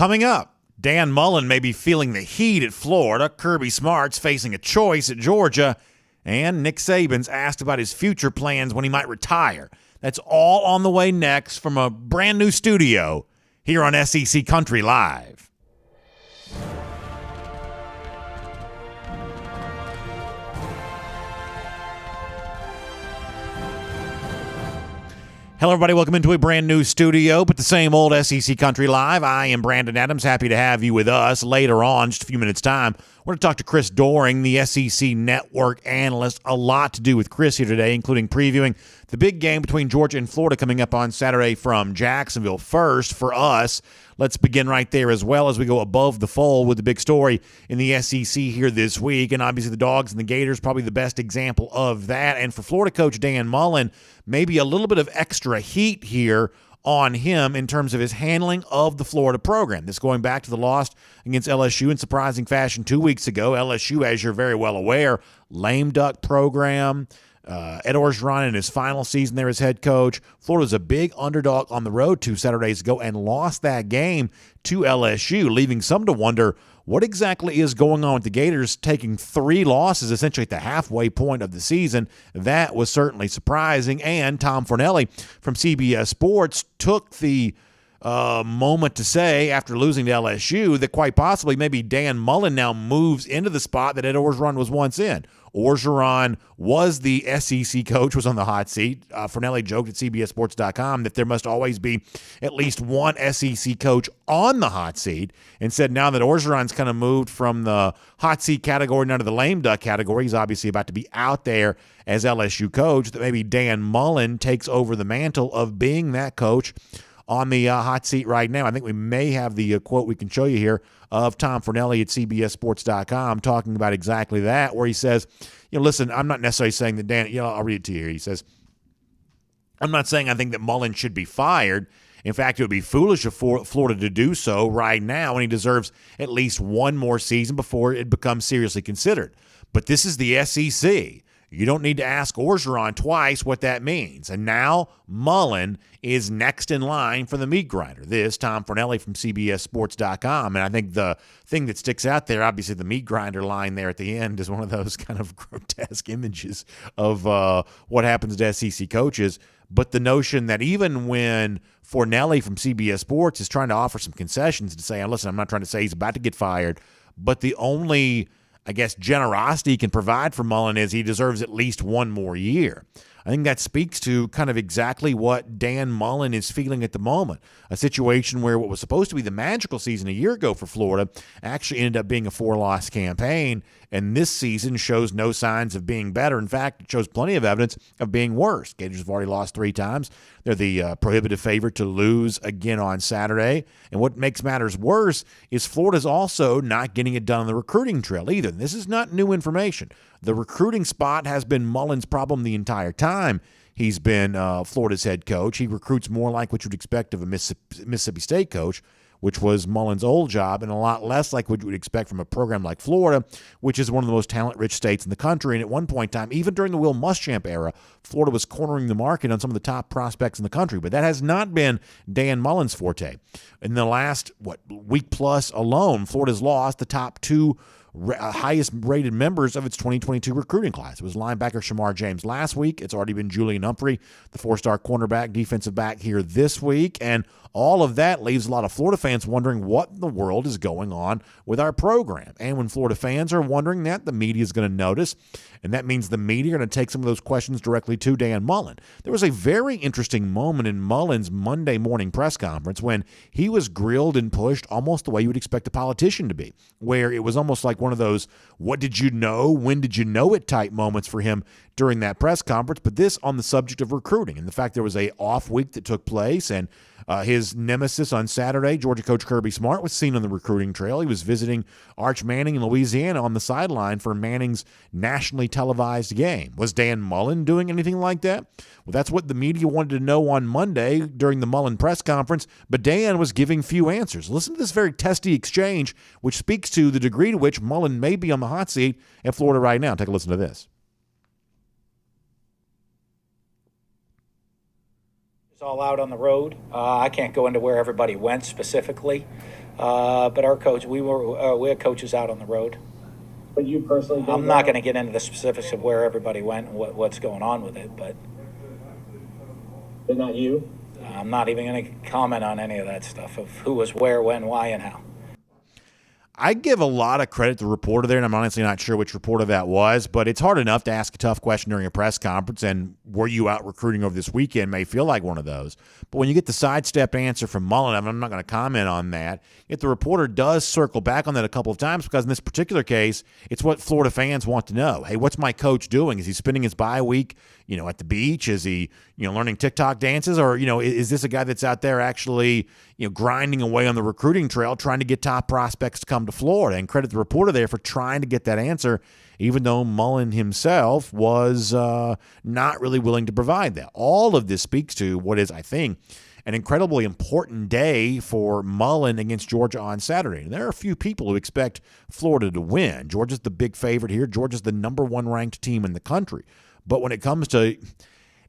Coming up, Dan Mullen may be feeling the heat at Florida, Kirby Smart's facing a choice at Georgia, and Nick Saban's asked about his future plans when he might retire. That's all on the way next from a brand new studio here on SEC Country Live. Hello, everybody. Welcome into a brand new studio, but the same old SEC Country Live. I am Brandon Adams. Happy to have you with us. Later on, just a few minutes' time, we're going to talk to Chris Doering, the SEC Network analyst. A lot to do with Chris here today, including previewing the big game between Georgia and Florida coming up on Saturday from Jacksonville. First, for us, let's begin right there as well as we go above the fold with the big story in the SEC here this week. And obviously the Dogs and the Gators, probably the best example of that. And for Florida coach Dan Mullen, maybe a little bit of extra heat here on him in terms of his handling of the Florida program. This going back to the loss against LSU in surprising fashion 2 weeks ago. LSU, as you're very well aware, lame duck program. Ed Orgeron in his final season there as head coach. Florida was a big underdog on the road 2 Saturdays ago and lost that game to LSU, leaving some to wonder what exactly is going on with the Gators taking 3 losses essentially at the halfway point of the season. That was certainly surprising. And Tom Fornelli from CBS Sports took the moment to say after losing to LSU that quite possibly maybe Dan Mullen now moves into the spot that Ed Orgeron was once in. Orgeron was the SEC coach, was on the hot seat. Fornelli joked at CBSSports.com that there must always be at least one SEC coach on the hot seat, and said now that Orgeron's kind of moved from the hot seat category now to the lame duck category, he's obviously about to be out there as LSU coach, that maybe Dan Mullen takes over the mantle of being that coach on the hot seat right now. I think we may have the quote we can show you here of Tom Fornelli at CBSSports.com talking about exactly that, where he says, listen, I'm not necessarily saying that Dan, I'll read it to you here. He says, I'm not saying I think that Mullen should be fired. In fact, it would be foolish of Florida to do so right now, and he deserves at least one more season before it becomes seriously considered. But this is the SEC. You don't need to ask Orgeron twice what that means. And now Mullen is next in line for the meat grinder. This, Tom Fornelli from CBSSports.com. And I think the thing that sticks out there, obviously the meat grinder line there at the end is one of those kind of grotesque images of what happens to SEC coaches. But the notion that even when Fornelli from CBS Sports is trying to offer some concessions to say, listen, I'm not trying to say he's about to get fired, but the only generosity he can provide for Mullen is he deserves at least one more year. I think that speaks to kind of exactly what Dan Mullen is feeling at the moment. A situation where what was supposed to be the magical season a year ago for Florida actually ended up being a 4-loss campaign, and this season shows no signs of being better. In fact, it shows plenty of evidence of being worse. Gators have already lost 3 times. They're the prohibitive favorite to lose again on Saturday. And what makes matters worse is Florida's also not getting it done on the recruiting trail either. This is not new information. The recruiting spot has been Mullen's problem the entire time he's been Florida's head coach. He recruits more like what you'd expect of a Mississippi State coach, which was Mullen's old job, and a lot less like what you would expect from a program like Florida, which is one of the most talent-rich states in the country. And at one point in time, even during the Will Muschamp era, Florida was cornering the market on some of the top prospects in the country. But that has not been Dan Mullen's forte. In the last, week plus alone, Florida's lost the top 2 highest-rated members of its 2022 recruiting class. It was linebacker Shamar James last week. It's already been Julian Humphrey, the 4-star cornerback, defensive back here this week. And all of that leaves a lot of Florida fans wondering what in the world is going on with our program. And when Florida fans are wondering that, the media is going to notice. And that means the media are going to take some of those questions directly to Dan Mullen. There was a very interesting moment in Mullen's Monday morning press conference when he was grilled and pushed almost the way you would expect a politician to be, where it was almost like one of those, what did you know, when did you know it type moments for him during that press conference. But this on the subject of recruiting and the fact there was a off week that took place, and his nemesis on Saturday, Georgia coach Kirby Smart, was seen on the recruiting trail. He was visiting Arch Manning in Louisiana on the sideline for Manning's nationally televised game. Was Dan Mullen doing anything like that? Well, that's what the media wanted to know on Monday during the Mullen press conference, but Dan was giving few answers. Listen to this very testy exchange, which speaks to the degree to which Mullen may be on the hot seat at Florida right now. Take a listen to this. All out on the road. I can't go into where everybody went specifically, But our coach, we had coaches out on the road. But you personally, I'm not going to get into the specifics of where everybody went and what's going on with it, but not you. I'm not even going to comment on any of that stuff of who was where, when, why, and how. I give a lot of credit to the reporter there, and I'm honestly not sure which reporter that was, but it's hard enough to ask a tough question during a press conference, and were you out recruiting over this weekend may feel like one of those. But when you get the sidestep answer from Mullen, I'm not going to comment on that. Yet the reporter does circle back on that a couple of times because in this particular case, it's what Florida fans want to know. Hey, what's my coach doing? Is he spending his bye week, at the beach? Is he, learning TikTok dances? Or, is this a guy that's out there actually, grinding away on the recruiting trail, trying to get top prospects to come to Florida? And credit the reporter there for trying to get that answer, even though Mullen himself was not really willing to provide that. All of this speaks to what is, I think, an incredibly important day for Mullen against Georgia on Saturday. And there are a few people who expect Florida to win. Georgia's the big favorite here. Georgia's the number one ranked team in the country. But when it comes to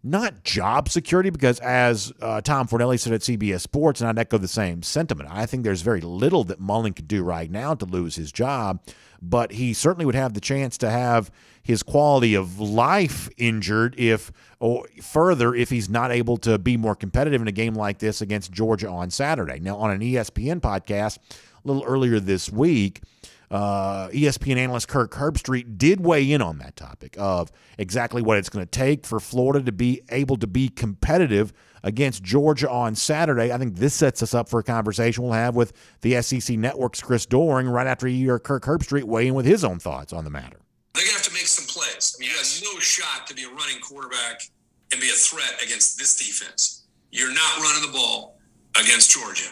not job security, because as Tom Fornelli said at CBS Sports, and I'd echo the same sentiment, I think there's very little that Mullen could do right now to lose his job, but he certainly would have the chance to have his quality of life injured if he's not able to be more competitive in a game like this against Georgia on Saturday. Now, on an ESPN podcast a little earlier this week, ESPN analyst Kirk Herbstreit did weigh in on that topic of exactly what it's going to take for Florida to be able to be competitive against Georgia on Saturday. I think this sets us up for a conversation we'll have with the SEC Network's Chris Doering right after you hear Kirk Herbstreit weigh in with his own thoughts on the matter. They're going to have to make some plays. You have no shot to be a running quarterback and be a threat against this defense. You're not running the ball against Georgia.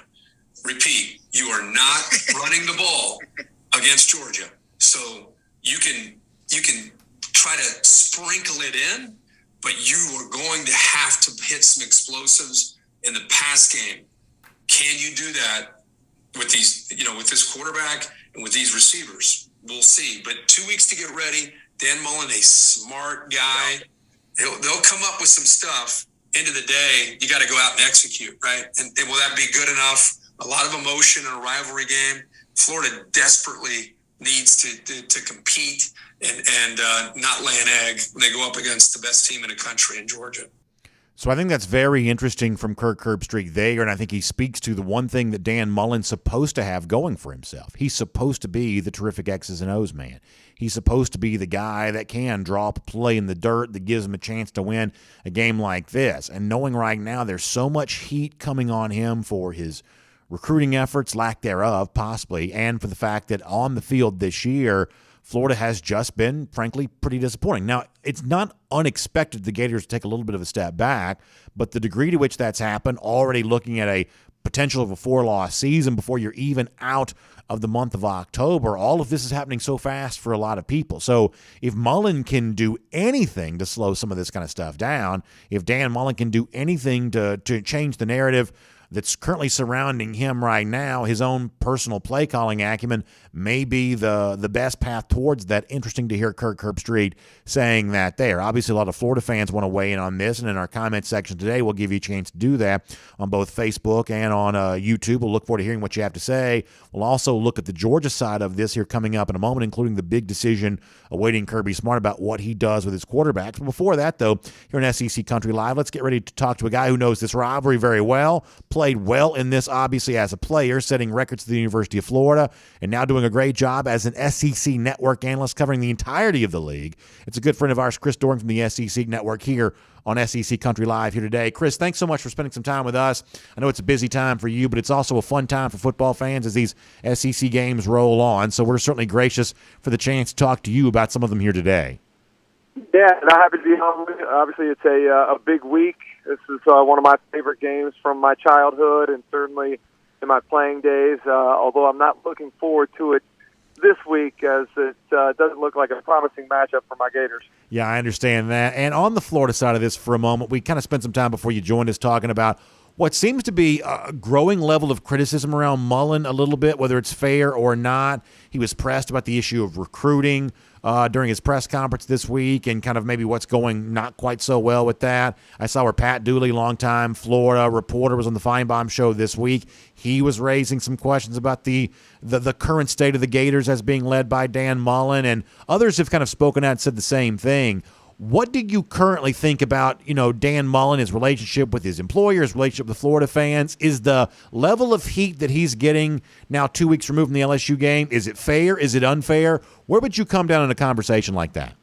Repeat, you are not running the ball against Georgia. So you can try to sprinkle it in, but you are going to have to hit some explosives in the pass game. Can you do that with these, with this quarterback and with these receivers? We'll see. But 2 weeks to get ready. Dan Mullen, a smart guy. They'll come up with some stuff. End of the day, you got to go out and execute, right? And will that be good enough? A lot of emotion in a rivalry game. Florida desperately needs to compete and not lay an egg when they go up against the best team in the country in Georgia. So I think that's very interesting from Kirk Herbstreit there, and I think he speaks to the one thing that Dan Mullen's supposed to have going for himself. He's supposed to be the terrific X's and O's man. He's supposed to be the guy that can draw up a play in the dirt that gives him a chance to win a game like this. And knowing right now there's so much heat coming on him for his recruiting efforts, lack thereof, possibly, and for the fact that on the field this year, Florida has just been, frankly, pretty disappointing. Now, it's not unexpected the Gators take a little bit of a step back, but the degree to which that's happened, already looking at a potential of a 4-loss season before you're even out of the month of October, all of this is happening so fast for a lot of people. So if Mullen can do anything to slow some of this kind of stuff down, if Dan Mullen can do anything to change the narrative that's currently surrounding him right now, his own personal play calling acumen may be the best path towards that. Interesting to hear Kirk Herbstreit saying that there. Obviously, a lot of Florida fans want to weigh in on this, and in our comment section today, we'll give you a chance to do that on both Facebook and on YouTube. We'll look forward to hearing what you have to say. We'll also look at the Georgia side of this here coming up in a moment, including the big decision awaiting Kirby Smart about what he does with his quarterbacks. But before that, though, here in SEC Country Live, let's get ready to talk to a guy who knows this rivalry very well, played well in this, obviously, as a player, setting records at the University of Florida, and now doing a great job as an SEC Network analyst covering the entirety of the league. It's a good friend of ours, Chris Doering from the SEC Network, here on SEC Country Live here today. Chris, thanks so much for spending some time with us. I know it's a busy time for you, but it's also a fun time for football fans as these SEC games roll on, so we're certainly gracious for the chance to talk to you about some of them here today. Yeah, and I'm happy to be on with you. Obviously, it's a big week. This is one of my favorite games from my childhood and certainly in my playing days, although I'm not looking forward to it this week as it doesn't look like a promising matchup for my Gators. Yeah, I understand that. And on the Florida side of this for a moment, we kind of spent some time before you joined us talking about what seems to be a growing level of criticism around Mullen a little bit, whether it's fair or not. He was pressed about the issue of recruiting. during his press conference this week and kind of maybe what's going not quite so well with that. I saw where Pat Dooley, longtime Florida reporter, was on the Feinbaum show this week. He was raising some questions about the current state of the Gators as being led by Dan Mullen, and others have kind of spoken out and said the same thing. What do you currently think about, Dan Mullen, his relationship with his employer, his relationship with the Florida fans? Is the level of heat that he's getting now 2 weeks removed from the LSU game, is it fair? Is it unfair? Where would you come down in a conversation like that?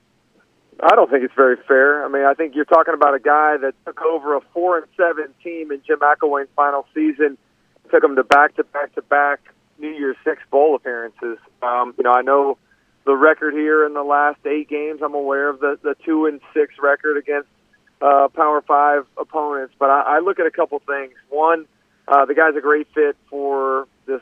I don't think it's very fair. I mean, I think you're talking about a guy that took over a 4-7 team in Jim McElwain's final season, took them to back-to-back-to-back New Year's Six bowl appearances. I know the record here in the last 8 games. I'm aware of the 2-6 record against Power 5 opponents. But I look at a couple things. One, the guy's a great fit for this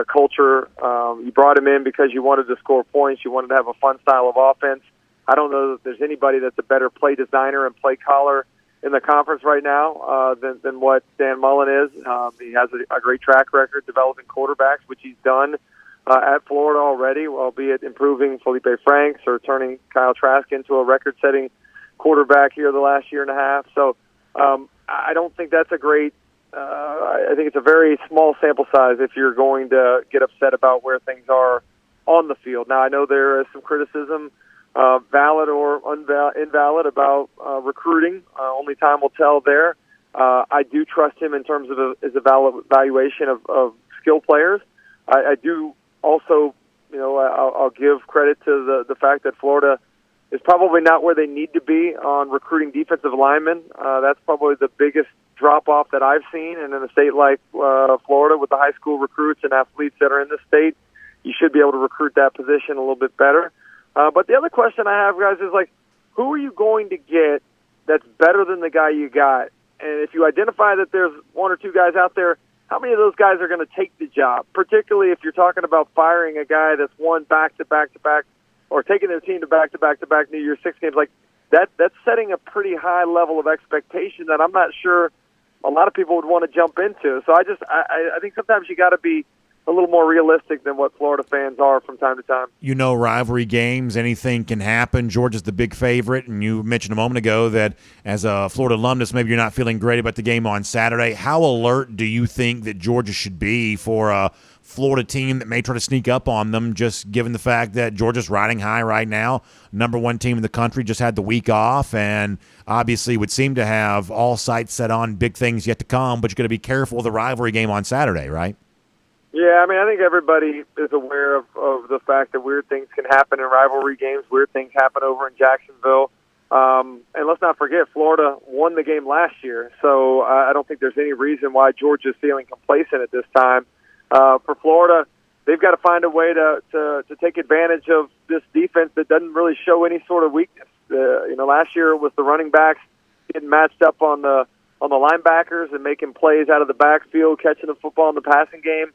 culture. You brought him in because you wanted to score points. You wanted to have a fun style of offense. I don't know that there's anybody that's a better play designer and play caller in the conference right now than what Dan Mullen is. He has a great track record developing quarterbacks, which he's done at Florida already, albeit improving Felipe Franks or turning Kyle Trask into a record-setting quarterback here the last year and a half. So I don't think that's a great I think it's a very small sample size if you're going to get upset about where things are on the field. Now, I know there is some criticism, valid or invalid, about recruiting. Only time will tell there. I do trust him in terms of his evaluation of skill players. I do also, I'll give credit to the fact that Florida is probably not where they need to be on recruiting defensive linemen. That's probably the biggest drop-off that I've seen. And in a state like Florida, with the high school recruits and athletes that are in the state, you should be able to recruit that position a little bit better. But the other question I have, guys, is who are you going to get that's better than the guy you got? And if you identify that there's 1 or 2 guys out there, how many of those guys are going to take the job, particularly if you're talking about firing a guy that's won back-to-back-to-back or taking their team to back-to-back-to-back New Year's Six games? That's setting a pretty high level of expectation that I'm not sure a lot of people would want to jump into. So I think sometimes you got to be a little more realistic than what Florida fans are from time to time. Rivalry games, anything can happen. Georgia's the big favorite, and you mentioned a moment ago that as a Florida alumnus, maybe you're not feeling great about the game on Saturday. How alert do you think that Georgia should be for a Florida team that may try to sneak up on them, just given the fact that Georgia's riding high right now, number 1 team in the country, just had the week off, and obviously would seem to have all sights set on big things yet to come, but you're going to be careful of the rivalry game on Saturday, right? Yeah, I think everybody is aware of the fact that weird things can happen in rivalry games. Weird things happen over in Jacksonville. And let's not forget, Florida won the game last year, so I don't think there's any reason why Georgia's feeling complacent at this time. For Florida, they've got to find a way to take advantage of this defense that doesn't really show any sort of weakness. Last year it was the running backs getting matched up on the linebackers and making plays out of the backfield, catching the football in the passing game.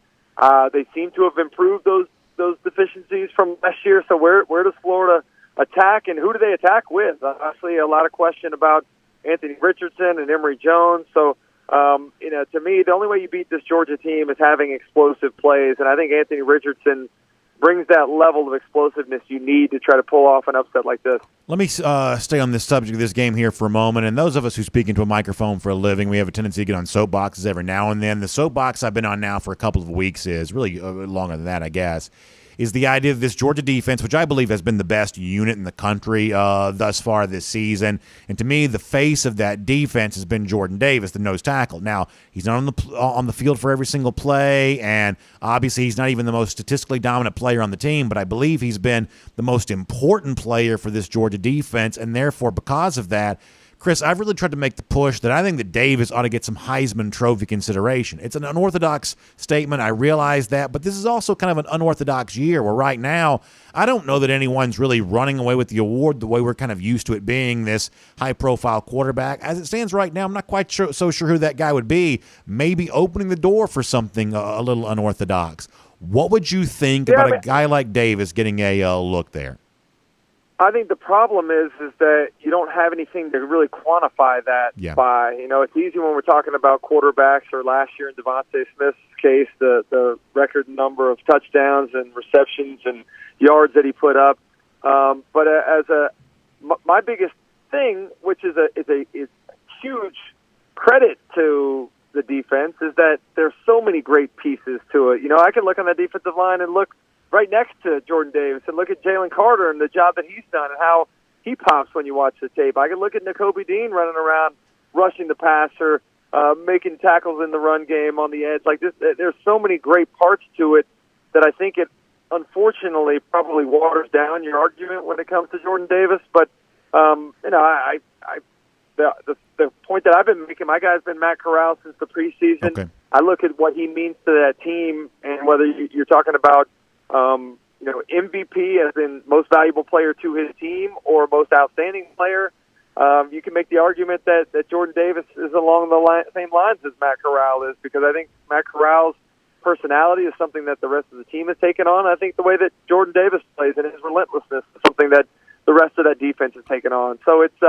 They seem to have improved those deficiencies from last year. So where does Florida attack, and who do they attack with? Obviously, a lot of question about Anthony Richardson and Emory Jones. So, to me, the only way you beat this Georgia team is having explosive plays, and I think Anthony Richardson brings that level of explosiveness you need to try to pull off an upset like this. Let me stay on this subject of this game here for a moment. And those of us who speak into a microphone for a living, we have a tendency to get on soapboxes every now and then. The soapbox I've been on now for a couple of weeks is really longer than that, I guess, is the idea of this Georgia defense, which I believe has been the best unit in the country thus far this season. And to me, the face of that defense has been Jordan Davis, the nose tackle. Now, he's not on the field for every single play, and obviously he's not even the most statistically dominant player on the team, but I believe he's been the most important player for this Georgia defense, and therefore, because of that, Chris, I've really tried to make the push that I think that Davis ought to get some Heisman Trophy consideration. It's an unorthodox statement. I realize that, but this is also kind of an unorthodox year where right now I don't know that anyone's really running away with the award the way we're kind of used to it being this high-profile quarterback. As it stands right now, I'm not quite so sure who that guy would be, maybe opening the door for something a little unorthodox. What would you think about a guy like Davis getting a look there? I think the problem is that you don't have anything to really quantify that by. It's easy when we're talking about quarterbacks, or last year in Devontae Smith's case, the record number of touchdowns and receptions and yards that he put up. But my biggest thing, which is a huge credit to the defense, is that there's so many great pieces to it. I can look on the defensive line and look right next to Jordan Davis and look at Jalen Carter and the job that he's done and how he pops when you watch the tape. I can look at Nakobe Dean running around, rushing the passer, making tackles in the run game on the edge. Like this, there's so many great parts to it that I think it unfortunately probably waters down your argument when it comes to Jordan Davis. But the point that I've been making, my guy's been Matt Corral since the preseason. Okay. I look at what he means to that team, and whether you're talking about MVP as in most valuable player to his team or most outstanding player, you can make the argument that Jordan Davis is along the same lines as Matt Corral is, because I think Matt Corral's personality is something that the rest of the team has taken on. I think the way that Jordan Davis plays and his relentlessness is something that the rest of that defense has taken on. So it's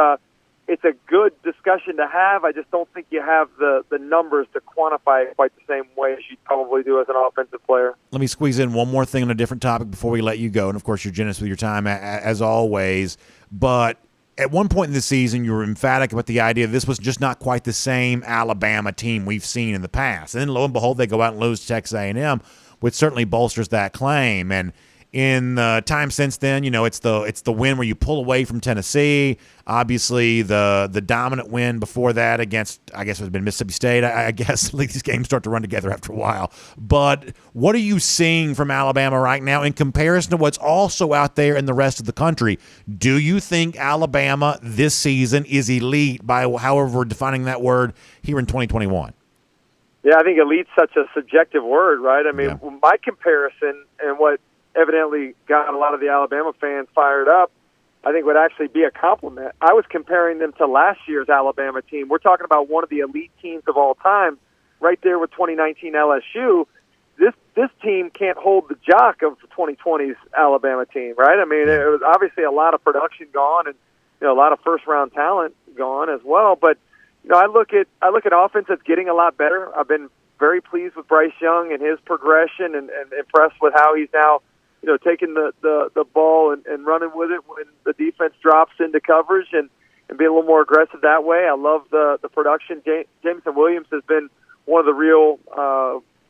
a good discussion to have. I just don't think you have the numbers to quantify it quite the same way as you probably do as an offensive player. Let me squeeze in one more thing on a different topic before we let you go. And, of course, you're generous with your time, as always. But at one point in the season, you were emphatic about the idea this was just not quite the same Alabama team we've seen in the past. And then, lo and behold, they go out and lose to Texas A&M, which certainly bolsters that claim. And in the time since then, it's the win where you pull away from Tennessee. Obviously, the dominant win before that against, I guess it would have been Mississippi State. I guess these games start to run together after a while. But what are you seeing from Alabama right now in comparison to what's also out there in the rest of the country? Do you think Alabama this season is elite by however we're defining that word here in 2021? Yeah, I think elite's such a subjective word, right? I mean, my comparison and what evidently got a lot of the Alabama fans fired up, I think would actually be a compliment. I was comparing them to last year's Alabama team. We're talking about one of the elite teams of all time, right there with 2019 LSU. This team can't hold the jock of 2020's Alabama team, right? I mean, it was obviously a lot of production gone and a lot of first-round talent gone as well. But I look at offense that's getting a lot better. I've been very pleased with Bryce Young and his progression, and impressed with how he's now taking the ball and running with it when the defense drops into coverage and being a little more aggressive that way. I love the production. Jameson Williams has been one of the real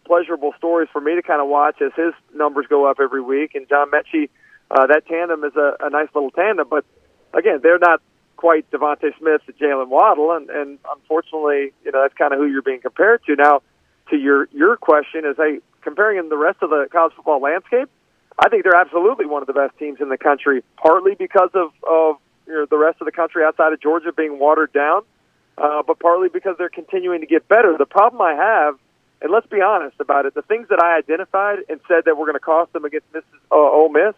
pleasurable stories for me to kind of watch as his numbers go up every week. And John Mechie, that tandem is a nice little tandem. But, again, they're not quite Devontae Smith and Jalen Waddle, and unfortunately, that's kind of who you're being compared to. Now, to your question, is comparing the rest of the college football landscape, I think they're absolutely one of the best teams in the country, partly because of the rest of the country outside of Georgia being watered down, but partly because they're continuing to get better. The problem I have, and let's be honest about it, the things that I identified and said that were going to cost them against Ole Miss,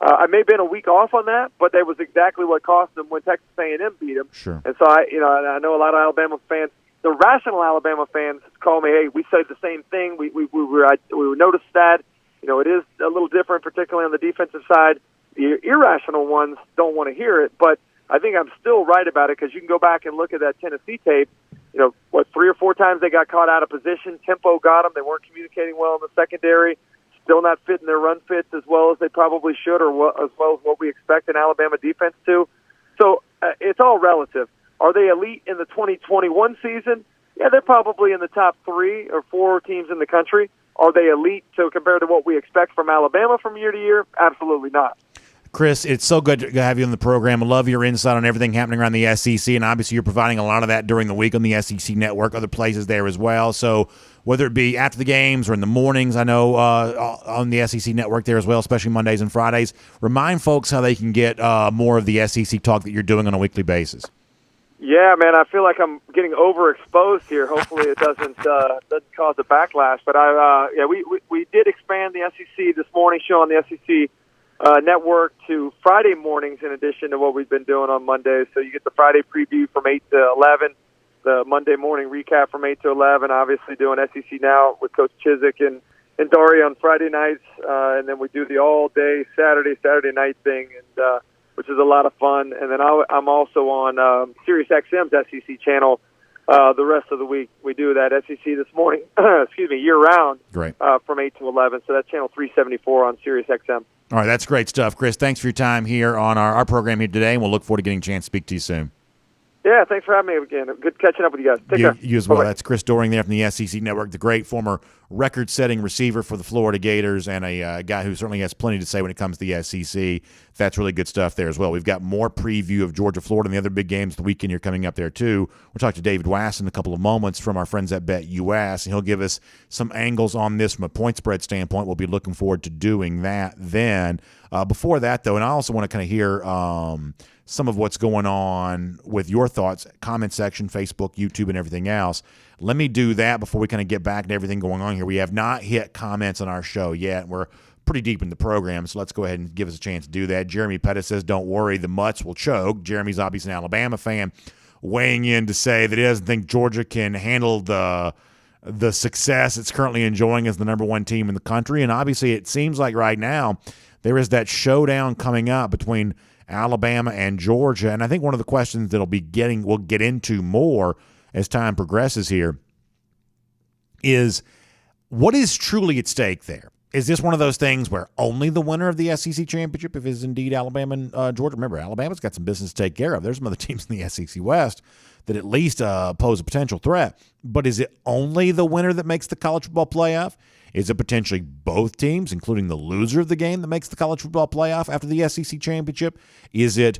I may have been a week off on that, but that was exactly what cost them when Texas A&M beat them. Sure. And so I know a lot of Alabama fans, the rational Alabama fans, call me, hey, we said the same thing. We noticed that. It is a little different, particularly on the defensive side. The irrational ones don't want to hear it, but I think I'm still right about it, because you can go back and look at that Tennessee tape. 3 or 4 times they got caught out of position. Tempo got them. They weren't communicating well in the secondary. Still not fitting their run fits as well as they probably should, or as well as what we expect an Alabama defense to. So it's all relative. Are they elite in the 2021 season? Yeah, they're probably in the top 3 or 4 teams in the country. Are they elite compared to what we expect from Alabama from year to year? Absolutely not. Chris, it's so good to have you on the program. I love your insight on everything happening around the SEC, and obviously you're providing a lot of that during the week on the SEC Network, other places there as well. So whether it be after the games or in the mornings, I know on the SEC Network there as well, especially Mondays and Fridays, remind folks how they can get more of the SEC talk that you're doing on a weekly basis. Yeah, man, I feel like I'm getting overexposed here. Hopefully it doesn't cause a backlash. But we did expand the SEC this morning show on the SEC Network to Friday mornings in addition to what we've been doing on Mondays. So you get the Friday preview from 8 to 11, the Monday morning recap from 8 to 11, obviously doing SEC Now with Coach Chizik and Daria on Friday nights, and then we do the all-day Saturday night thing, and which is a lot of fun. And then I'm also on Sirius XM's SEC channel the rest of the week. We do that SEC this morning, year-round, Great. From 8 to 11. So that's channel 374 on Sirius XM. All right, that's great stuff, Chris. Thanks for your time here on our program here today, and we'll look forward to getting a chance to speak to you soon. Yeah, thanks for having me again. Good catching up with you guys. Take care. You as well. Bye-bye. That's Chris Doering there from the SEC Network, the great former record-setting receiver for the Florida Gators, and a guy who certainly has plenty to say when it comes to the SEC. That's really good stuff there as well. We've got more preview of Georgia, Florida, and the other big games the weekend here coming up there too. We'll talk to David Wass in a couple of moments from our friends at BetUS, and he'll give us some angles on this from a point spread standpoint. We'll be looking forward to doing that then. Before that, though, and I also want to kind of hear some of what's going on with your thoughts, comment section, Facebook, YouTube, and everything else. Let me do that before we kind of get back to everything going on here. We have not hit comments on our show yet. We're pretty deep in the program, so let's go ahead and give us a chance to do that. Jeremy Pettis says, don't worry, the Mutts will choke. Jeremy's obviously an Alabama fan, weighing in to say that he doesn't think Georgia can handle the success it's currently enjoying as the number one team in the country. And obviously it seems like right now there is that showdown coming up between Alabama and Georgia. And I think one of the questions we'll get into more as time progresses here is what is truly at stake there? Is this one of those things where only the winner of the SEC championship, if it is indeed Alabama and Georgia? Remember, Alabama's got some business to take care of. There's some other teams in the SEC West that at least pose a potential threat. But is it only the winner that makes the college football playoff? Is it potentially both teams, including the loser of the game, that makes the college football playoff after the SEC championship? Is it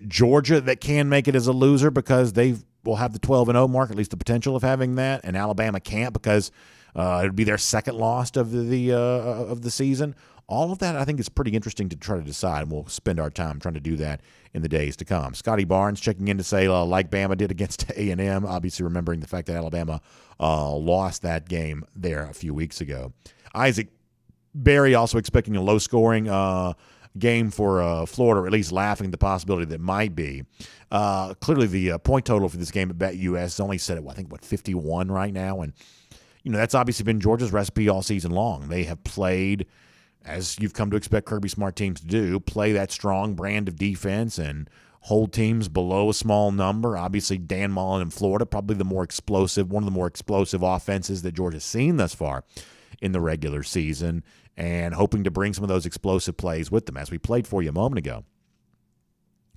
Georgia that can make it as a loser because they will have the 12-0 mark, at least the potential of having that, and Alabama can't because it would be their second loss of the season? All of that, I think, is pretty interesting to try to decide, and we'll spend our time trying to do that in the days to come. Scotty Barnes checking in to say, like Bama did against A&M, obviously remembering the fact that Alabama lost that game there a few weeks ago. Isaac Berry also expecting a low-scoring game for Florida, or at least laughing at the possibility that might be. Clearly, the point total for this game at BetUS is only set at, 51 right now, and that's obviously been Georgia's recipe all season long. They have played, as you've come to expect Kirby Smart teams to do, play that strong brand of defense and hold teams below a small number. Obviously, Dan Mullen in Florida, probably one of the more explosive offenses that Georgia's seen thus far in the regular season, and hoping to bring some of those explosive plays with them, as we played for you a moment ago.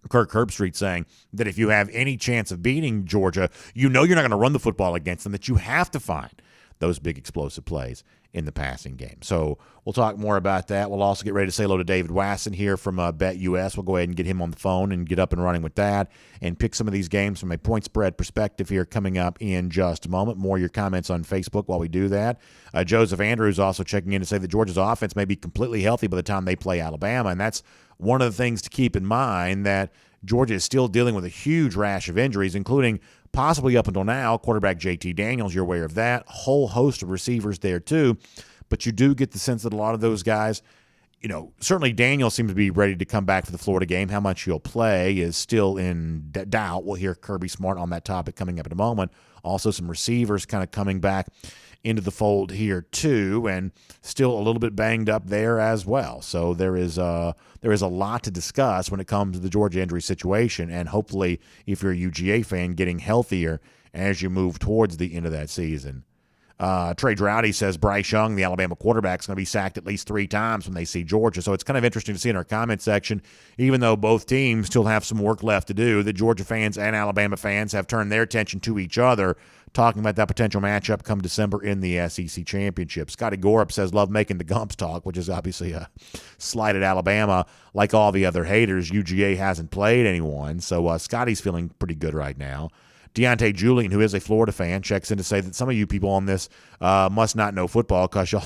Kirk Herbstreit saying that if you have any chance of beating Georgia, you're not going to run the football against them, that you have to find those big explosive plays in the passing game. So we'll talk more about that. We'll also get ready to say hello to David Wasson here from BetUS. We'll go ahead and get him on the phone and get up and running with that and pick some of these games from a point spread perspective here coming up in just a moment. More of your comments on Facebook while we do that. Joseph Andrews also checking in to say that Georgia's offense may be completely healthy by the time they play Alabama, and that's one of the things to keep in mind, that Georgia is still dealing with a huge rash of injuries, including possibly up until now, quarterback JT Daniels, you're aware of that, whole host of receivers there too. But you do get the sense that a lot of those guys, certainly Daniels seems to be ready to come back for the Florida game. How much he'll play is still in doubt. We'll hear Kirby Smart on that topic coming up in a moment. Also some receivers kind of coming back into the fold here too, and still a little bit banged up there as well. So there is a lot to discuss when it comes to the Georgia injury situation, and hopefully, if you're a UGA fan, getting healthier as you move towards the end of that season. Trey Droughty says Bryce Young, the Alabama quarterback, is going to be sacked at least 3 times when they see Georgia. So it's kind of interesting to see in our comment section, even though both teams still have some work left to do, that Georgia fans and Alabama fans have turned their attention to each other, talking about that potential matchup come December in the SEC Championship. Scotty Gorup says, love making the Gumps talk, which is obviously a slight at Alabama. Like all the other haters, UGA hasn't played anyone, so Scotty's feeling pretty good right now. Deontay Julian, who is a Florida fan, checks in to say that some of you people on this must not know football because y'all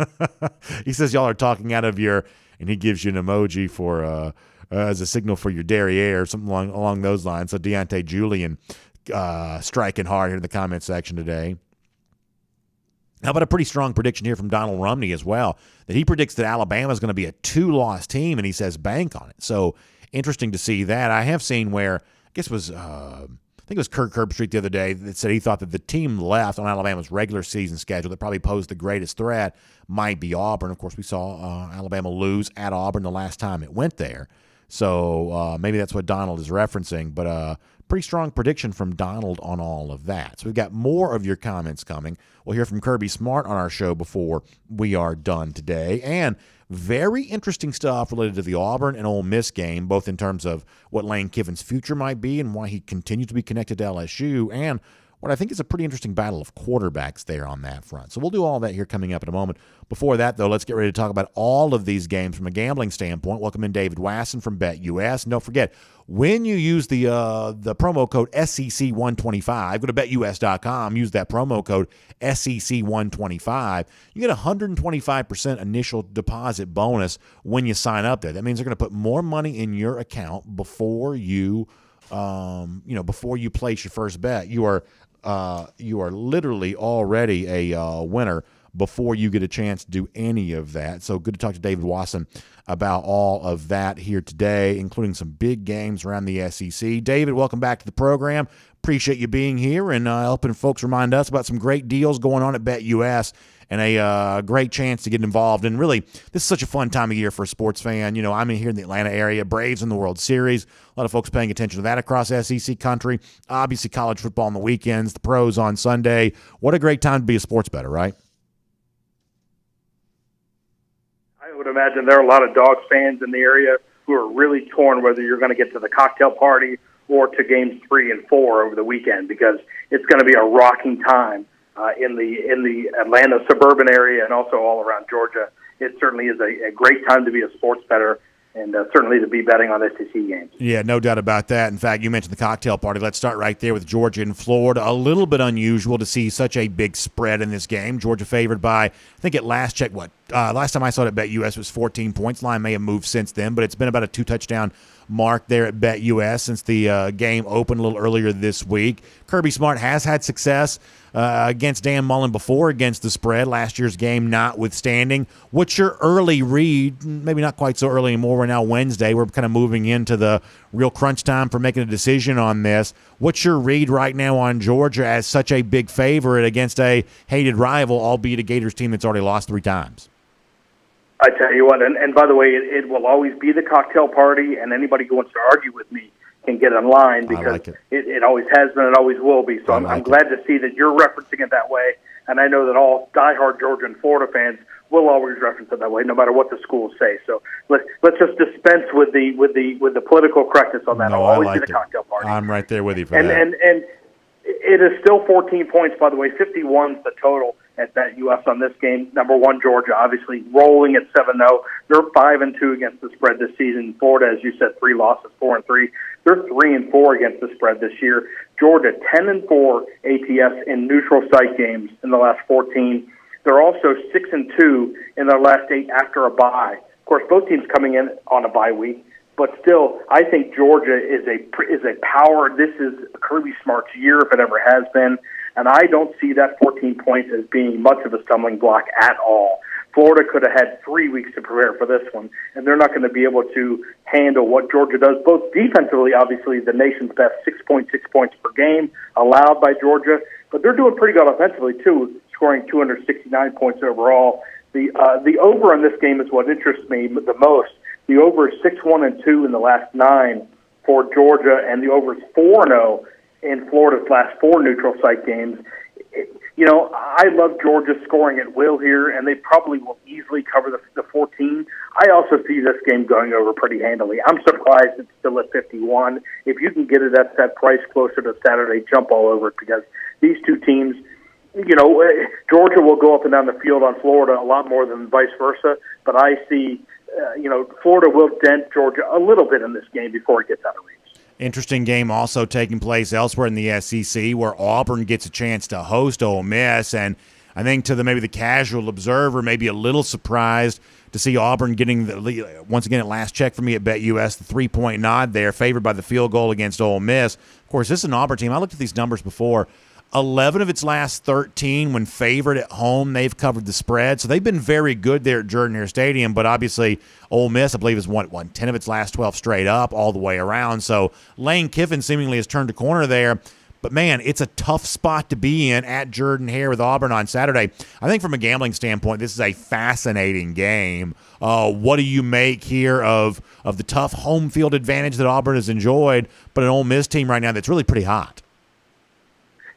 – he says y'all are talking out of your – and he gives you an emoji for as a signal for your derriere or something along those lines. So Deontay Julian striking hard here in the comment section today. How about a pretty strong prediction here from Donald Rumney as well, that he predicts that Alabama is going to be a 2-loss team, and he says bank on it. So interesting to see that. I have seen where, I guess it was I think it was Kirk Herbstreit the other day that said he thought that the team left on Alabama's regular season schedule that probably posed the greatest threat might be Auburn. Of course, we saw Alabama lose at Auburn the last time it went there. So maybe that's what Donald is referencing, but pretty strong prediction from Donald on all of that. So we've got more of your comments coming. We'll hear from Kirby Smart on our show before we are done today. And very interesting stuff related to the Auburn and Ole Miss game, both in terms of what Lane Kiffin's future might be and why he continues to be connected to LSU, and what I think is a pretty interesting battle of quarterbacks there on that front. So we'll do all that here coming up in a moment. Before that, though, let's get ready to talk about all of these games from a gambling standpoint. Welcome in David Wasson from BetUS. And don't forget, when you use the promo code SEC125, go to BetUS.com, use that promo code SEC125, you get a 125% initial deposit bonus when you sign up there. That means they're going to put more money in your account before you before you place your first bet. You are literally already a winner before you get a chance to do any of that. So good to talk to David Wasson about all of that here today, including some big games around the SEC. David, welcome back to the program. Appreciate you being here and helping folks remind us about some great deals going on at BetUS and a great chance to get involved. And really, this is such a fun time of year for a sports fan. You know, I'm in here in the Atlanta area, Braves in the World Series. A lot of folks paying attention to that across SEC country. Obviously, college football on the weekends, the pros on Sunday. What a great time to be a sports bettor, right? I would imagine there are a lot of Dogs fans in the area who are really torn whether you're going to get to the cocktail party or to games 3 and 4 over the weekend, because it's going to be a rocking time in the Atlanta suburban area and also all around Georgia. It certainly is a great time to be a sports bettor, and certainly to be betting on SEC games. Yeah, no doubt about that. In fact, you mentioned the cocktail party. Let's start right there with Georgia and Florida. A little bit unusual to see such a big spread in this game. Georgia favored by, I think at last check, last time I saw it at BetUS was 14 points. Line may have moved since then, but it's been about a 2-touchdown mark there at BetUS since the game opened a little earlier this week. Kirby Smart has had success against Dan Mullen before against the spread, last year's game notwithstanding. What's your early read? Maybe not quite so early anymore. We're now Wednesday. We're kind of moving into the real crunch time for making a decision on this. What's your read right now on Georgia as such a big favorite against a hated rival, albeit a Gators team that's already lost 3 times? I tell you what, and by the way, it will always be the cocktail party, and anybody who wants to argue with me can get online, because like it always has been and always will be. So I'm glad to see that you're referencing it that way, and I know that all diehard Georgia and Florida fans will always reference it that way, no matter what the schools say. So let's just dispense with the political correctness on that. No, It'll always be the cocktail party. I'm right there with you for that. And it is still 14 points, by the way. 51's the total at BetUS on this game. Number 1, Georgia, obviously rolling at 7-0. They're 5-2 against the spread this season. Florida, as you said, 3 losses, 4-3. They're 3-4 against the spread this year. Georgia, 10-4 ATS in neutral site games in the last 14. They're also 6-2 in their last 8 after a bye. Of course, both teams coming in on a bye week. But still, I think Georgia is a power. This is Kirby Smart's year, if it ever has been. And I don't see that 14 points as being much of a stumbling block at all. Florida could have had 3 weeks to prepare for this one, and they're not going to be able to handle what Georgia does, both defensively, obviously the nation's best, 6.6 points per game allowed by Georgia, but they're doing pretty good offensively too, scoring 269 points overall. The over in this game is what interests me the most. The over is 6-1-2 in the last 9 for Georgia, and the over is 4-0 in Florida's last 4 neutral site games. I love Georgia scoring at will here, and they probably will easily cover the 14. I also see this game going over pretty handily. I'm surprised it's still at 51. If you can get it at that price closer to Saturday, jump all over it, because these two teams, Georgia will go up and down the field on Florida a lot more than vice versa, but I see, Florida will dent Georgia a little bit in this game before it gets out of reach. Interesting game also taking place elsewhere in the SEC, where Auburn gets a chance to host Ole Miss, and I think to maybe the casual observer, maybe a little surprised to see Auburn getting once again at last check for me at BetUS, the 3-point nod there, favored by the field goal against Ole Miss. Of course, this is an Auburn team. I looked at these numbers before. 11 of its last 13, when favored at home, they've covered the spread. So they've been very good there at Jordan-Hare Stadium. But obviously, Ole Miss, I believe, has won 10 of its last 12 straight up all the way around. So Lane Kiffin seemingly has turned a corner there. But, man, it's a tough spot to be in at Jordan-Hare with Auburn on Saturday. I think from a gambling standpoint, this is a fascinating game. What do you make here of the tough home field advantage that Auburn has enjoyed, but an Ole Miss team right now that's really pretty hot?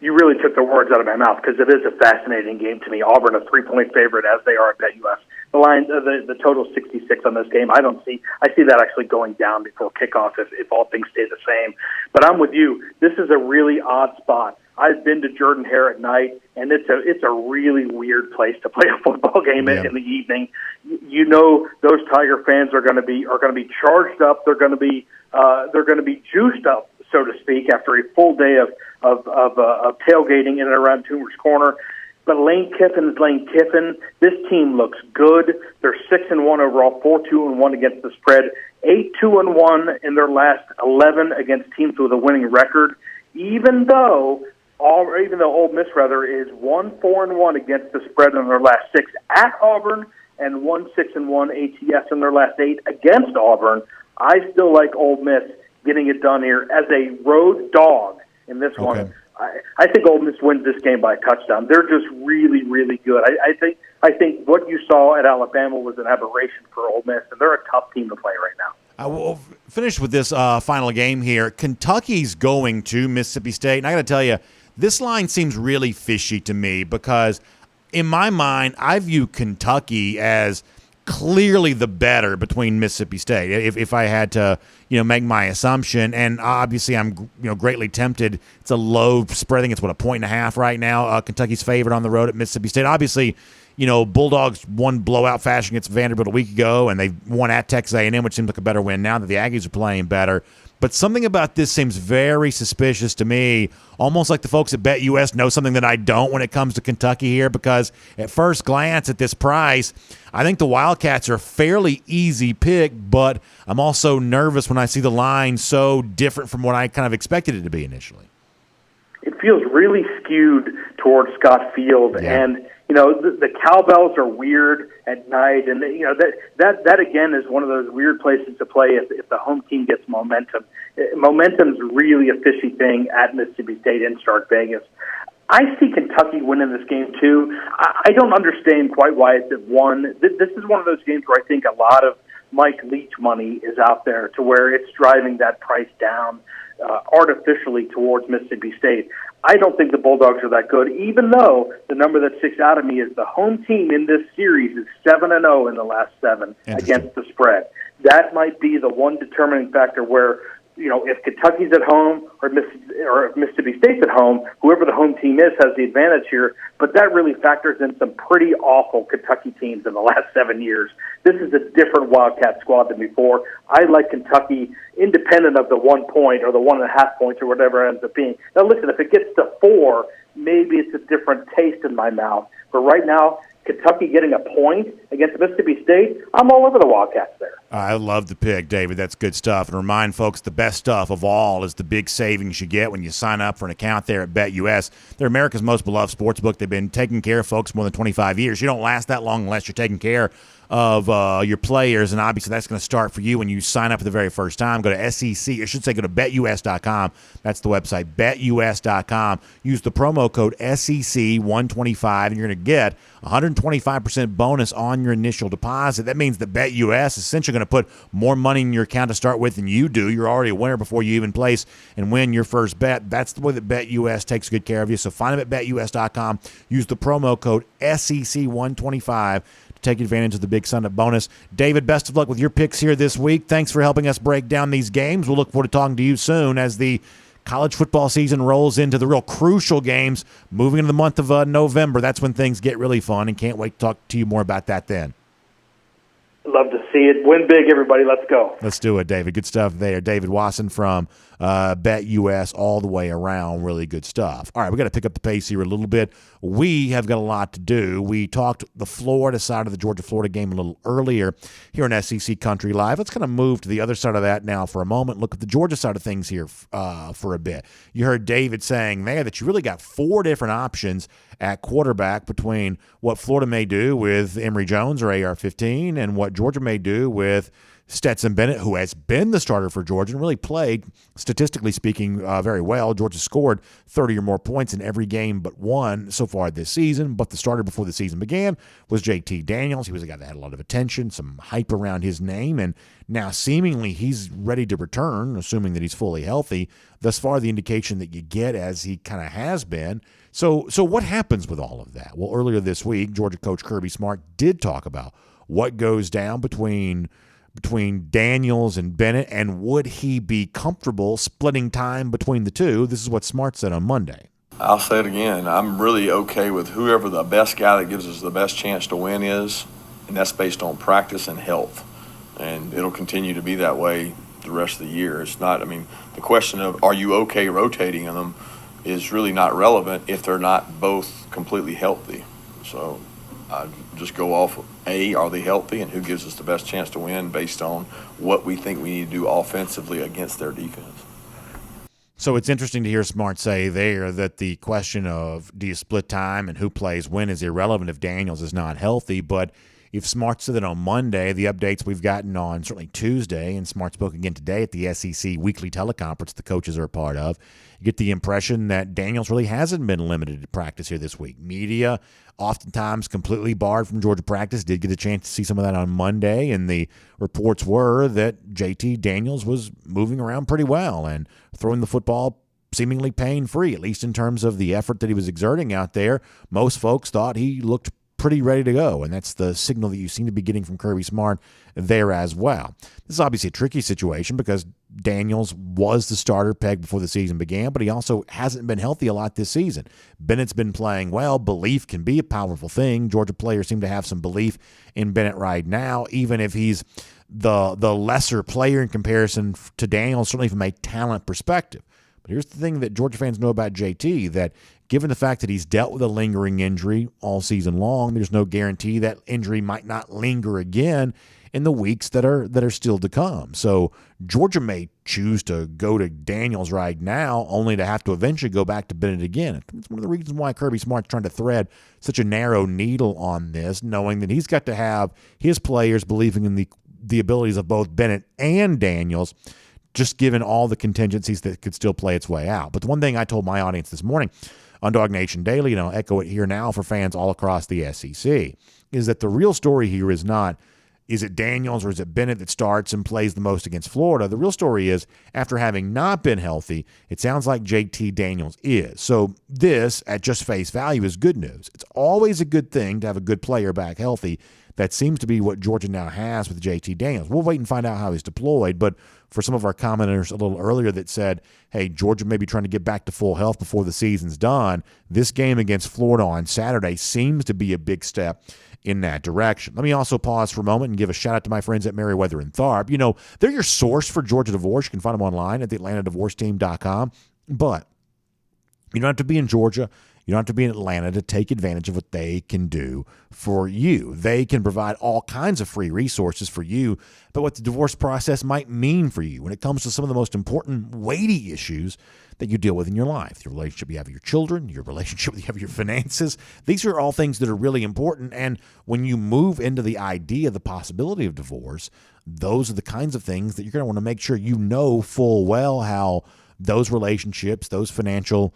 You really took the words out of my mouth because it is a fascinating game to me. Auburn a 3-point favorite as they are at BetUS. The line, the total 66 on this game. I see that actually going down before kickoff if all things stay the same. But I'm with you. This is a really odd spot. I've been to Jordan-Hare at night, and it's a really weird place to play a football game in the evening. You know, those Tiger fans are going to be charged up. They're going to be juiced up, so to speak, after a full day of tailgating in and around Toomer's Corner. But Lane Kiffin is Lane Kiffin. This team looks good. They're 6-1 overall, 4-2-1 against the spread, 8-2-1 in their last 11 against teams with a winning record. Even though Ole Miss is 1-4-1 against the spread in their last 6 at Auburn and 1-6-1 ATS in their last 8 against Auburn, I still like Ole Miss getting it done here as a road dog in this one. I think Ole Miss wins this game by a touchdown. They're just really, really good. I think what you saw at Alabama was an aberration for Ole Miss, and they're a tough team to play right now. I will finish with this final game here. Kentucky's going to Mississippi State, and I got to tell you, this line seems really fishy to me because in my mind, I view Kentucky as clearly the better between Mississippi State. If I had to, make my assumption, and obviously I'm, greatly tempted. It's a low spread. I think it's 1.5 right now. Kentucky's favored on the road at Mississippi State. Obviously, Bulldogs won blowout fashion against Vanderbilt a week ago, and they won at Texas A&M, which seems like a better win now that the Aggies are playing better. But something about this seems very suspicious to me, almost like the folks at BetUS know something that I don't when it comes to Kentucky here, because at first glance at this price, I think the Wildcats are a fairly easy pick, but I'm also nervous when I see the line so different from what I kind of expected it to be initially. It feels really skewed towards Scott Field, and the cowbells are weird at night, and that again is one of those weird places to play if the home team gets momentum. Momentum's really a fishy thing at Mississippi State in Stark Vegas. I see Kentucky winning this game too. I don't understand quite why it's at 1. This is one of those games where I think a lot of Mike Leach money is out there to where it's driving that price down artificially towards Mississippi State. I don't think the Bulldogs are that good, even though the number that sticks out of me is the home team in this series is 7-0 in the last 7 against the spread. That might be the one determining factor where, if Kentucky's at home or if Mississippi State's at home, whoever the home team is has the advantage here. But that really factors in some pretty awful Kentucky teams in the last 7 years. This is a different Wildcat squad than before. I like Kentucky independent of the 1 point or the 1.5 points or whatever it ends up being. Now, listen, if it gets to 4, maybe it's a different taste in my mouth. But right now, Kentucky getting a point against Mississippi State, I'm all over the Wildcats there. I love the pick, David. That's good stuff. And remind folks, the best stuff of all is the big savings you get when you sign up for an account there at BetUS. They're America's most beloved sportsbook. They've been taking care of folks more than 25 years. You don't last that long unless you're taking care of your players, and obviously that's going to start for you when you sign up for the very first time. Go to go to BetUS.com. That's the website, BetUS.com. Use the promo code SEC125, and you're going to get 125% bonus on your initial deposit. That means that BetUS is essentially going to put more money in your account to start with than you do. You're already a winner before you even place and win your first bet. That's the way that BetUS takes good care of you. So find them at BetUS.com. Use the promo code SEC125 to take advantage of the big sign-up bonus. David, best of luck with your picks here this week. Thanks for helping us break down these games. We'll look forward to talking to you soon as the college football season rolls into the real crucial games moving into the month of November. That's when things get really fun, and can't wait to talk to you more about that then. Love to see it. Win big, everybody. Let's go. Let's do it, David. Good stuff there. David Wasson from BetUS all the way around. Really good stuff. All right, we got to pick up the pace here a little bit. We have got a lot to do. We talked the Florida side of the Georgia-Florida game a little earlier here in SEC Country Live. Let's kind of move to the other side of that now for a moment. Look at the Georgia side of things here for a bit. You heard David saying there that you really got 4 different options at quarterback between what Florida may do with Emory Jones or AR-15 and what Georgia may do with Stetson Bennett, who has been the starter for Georgia and really played, statistically speaking, very well. Georgia scored 30 or more points in every game but one so far this season. But the starter before the season began was JT Daniels. He was a guy that had a lot of attention, some hype around his name, and now seemingly he's ready to return, assuming that he's fully healthy. Thus far, the indication that you get as he kind of has been. So what happens with all of that? Well, earlier this week, Georgia coach Kirby Smart did talk about what goes down between Daniels and Bennett, and would he be comfortable splitting time between the two? This is what Smart said on Monday. I'll say it again. I'm really okay with whoever the best guy that gives us the best chance to win is, and that's based on practice and health. And it'll continue to be that way the rest of the year. It's not, the question of are you okay rotating them is really not relevant if they're not both completely healthy. So I just go off, are they healthy, and who gives us the best chance to win based on what we think we need to do offensively against their defense. So it's interesting to hear Smart say there that the question of do you split time and who plays when is irrelevant if Daniels is not healthy. But if Smart said that on Monday, the updates we've gotten on certainly Tuesday, and Smart spoke again today at the SEC weekly teleconference the coaches are a part of, you get the impression that Daniels really hasn't been limited to practice here this week. Media, oftentimes completely barred from Georgia practice, did get a chance to see some of that on Monday, and the reports were that JT Daniels was moving around pretty well and throwing the football seemingly pain-free, at least in terms of the effort that he was exerting out there. Most folks thought he looked pretty ready to go, and that's the signal that you seem to be getting from Kirby Smart there as well. This is obviously a tricky situation because Daniels was the starter peg before the season began, but he also hasn't been healthy a lot this season. Bennett's been playing well. Belief can be a powerful thing. Georgia players seem to have some belief in Bennett right now, even if he's the lesser player in comparison to Daniels, certainly from a talent perspective. But here's the thing that Georgia fans know about JT, that given the fact that he's dealt with a lingering injury all season long, there's no guarantee that injury might not linger again in the weeks that are still to come. So Georgia may choose to go to Daniels right now, only to have to eventually go back to Bennett again. It's one of the reasons why Kirby Smart's trying to thread such a narrow needle on this, knowing that he's got to have his players believing in the abilities of both Bennett and Daniels, just given all the contingencies that could still play its way out. But the one thing I told my audience this morning on Dog Nation Daily, and I'll echo it here now for fans all across the SEC, is that the real story here is not, is it Daniels or is it Bennett that starts and plays the most against Florida? The real story is, after having not been healthy, it sounds like JT Daniels is. So this, at just face value, is good news. It's always a good thing to have a good player back healthy. That seems to be what Georgia now has with JT Daniels. We'll wait and find out how he's deployed, but for some of our commenters a little earlier that said, hey, Georgia may be trying to get back to full health before the season's done, this game against Florida on Saturday seems to be a big step in that direction. Let me also pause for a moment and give a shout-out to my friends at Merriweather and Tharp. You know, they're your source for Georgia divorce. You can find them online at theatlantadivorceteam.com, but you don't have to be in Georgia. You don't have to be in Atlanta to take advantage of what they can do for you. They can provide all kinds of free resources for you, but what the divorce process might mean for you when it comes to some of the most important, weighty issues that you deal with in your life. Your relationship you have with your children, your relationship you have with your finances. These are all things that are really important, and when you move into the idea, the possibility of divorce, those are the kinds of things that you're going to want to make sure you know full well how those relationships, those financial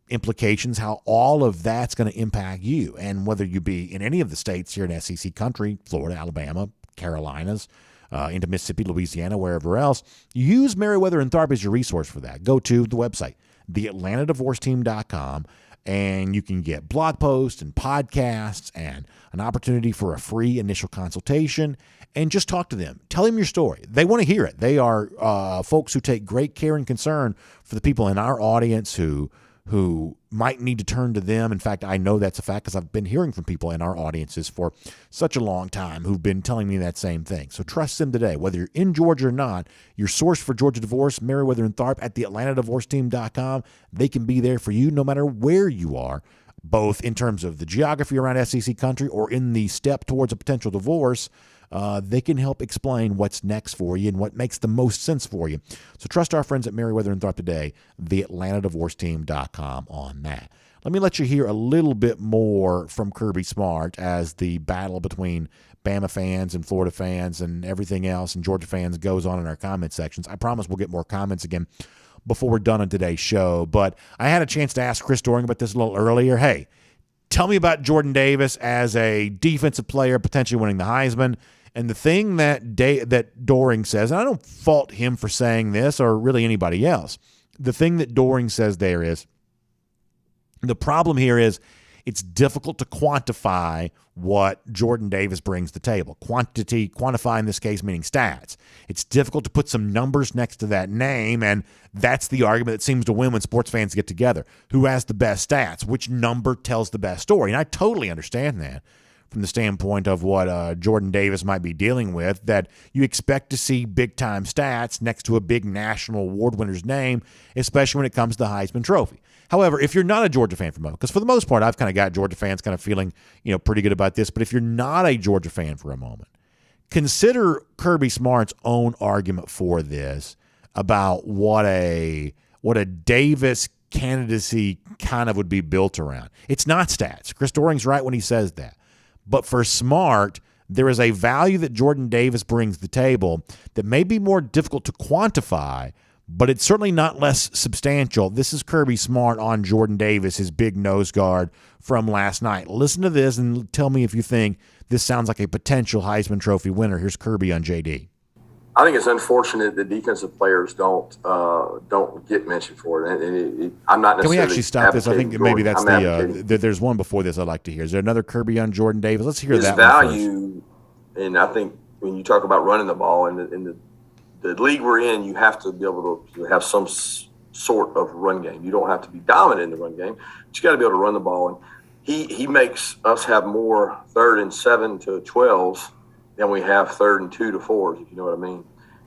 implications, how all of that's going to impact you. And whether you be in any of the states here in SEC country, Florida, Alabama, Carolinas, into Mississippi, Louisiana, wherever else, use Merriweather and Tharp as your resource for that. Go to the website, theatlantadivorceteam.com, and you can get blog posts and podcasts and an opportunity for a free initial consultation, and just talk to them. Tell them your story. They want to hear it. They are folks who take great care and concern for the people in our audience who might need to turn to them. In fact, I know that's a fact because I've been hearing from people in our audiences for such a long time who've been telling me that same thing. So trust them today. Whether you're in Georgia or not, your source for Georgia divorce, Merriweather and Tharp at theatlantadivorceteam.com. They can be there for you no matter where you are, both in terms of the geography around SEC country or in the step towards a potential divorce. They can help explain what's next for you and what makes the most sense for you. So trust our friends at Merriweather and Tharp today, theatlantadivorceteam.com on that. Let me let you hear a little bit more from Kirby Smart as the battle between Bama fans and Florida fans and everything else and Georgia fans goes on in our comment sections. I promise we'll get more comments again before we're done on today's show. But I had a chance to ask Chris Doering about this a little earlier. Hey, tell me about Jordan Davis as a defensive player potentially winning the Heisman. And the thing that Doering says, and I don't fault him for saying this or really anybody else, the thing that Doering says there is, the problem here is it's difficult to quantify what Jordan Davis brings to the table. Quantify in this case meaning stats. It's difficult to put some numbers next to that name, and that's the argument that seems to win when sports fans get together. Who has the best stats? Which number tells the best story? And I totally understand that from the standpoint of what Jordan Davis might be dealing with, that you expect to see big-time stats next to a big national award winner's name, especially when it comes to the Heisman Trophy. However, if you're not a Georgia fan because for the most part, I've kind of got Georgia fans kind of feeling, pretty good about this. But if you're not a Georgia fan for a moment, consider Kirby Smart's own argument for this about what a Davis candidacy kind of would be built around. It's not stats. Chris Doering's right when he says that. But for Smart, there is a value that Jordan Davis brings to the table that may be more difficult to quantify, but it's certainly not less substantial. This is Kirby Smart on Jordan Davis, his big nose guard from last night. Listen to this and tell me if you think this sounds like a potential Heisman Trophy winner. Here's Kirby on JD. I think it's unfortunate that defensive players don't get mentioned for it. And I'm not necessarily. Can we actually stop this? I think maybe that's there's one before this I'd like to hear. Is there another Kirby on Jordan Davis? Let's hear that value, one first. And I think when you talk about running the ball in the league we're in, you have to be able to have some sort of run game. You don't have to be dominant in the run game, but you got to be able to run the ball. And he makes us have more 3rd and 7 to 12s than we have 3rd and 2 to 4s, if you know what I mean.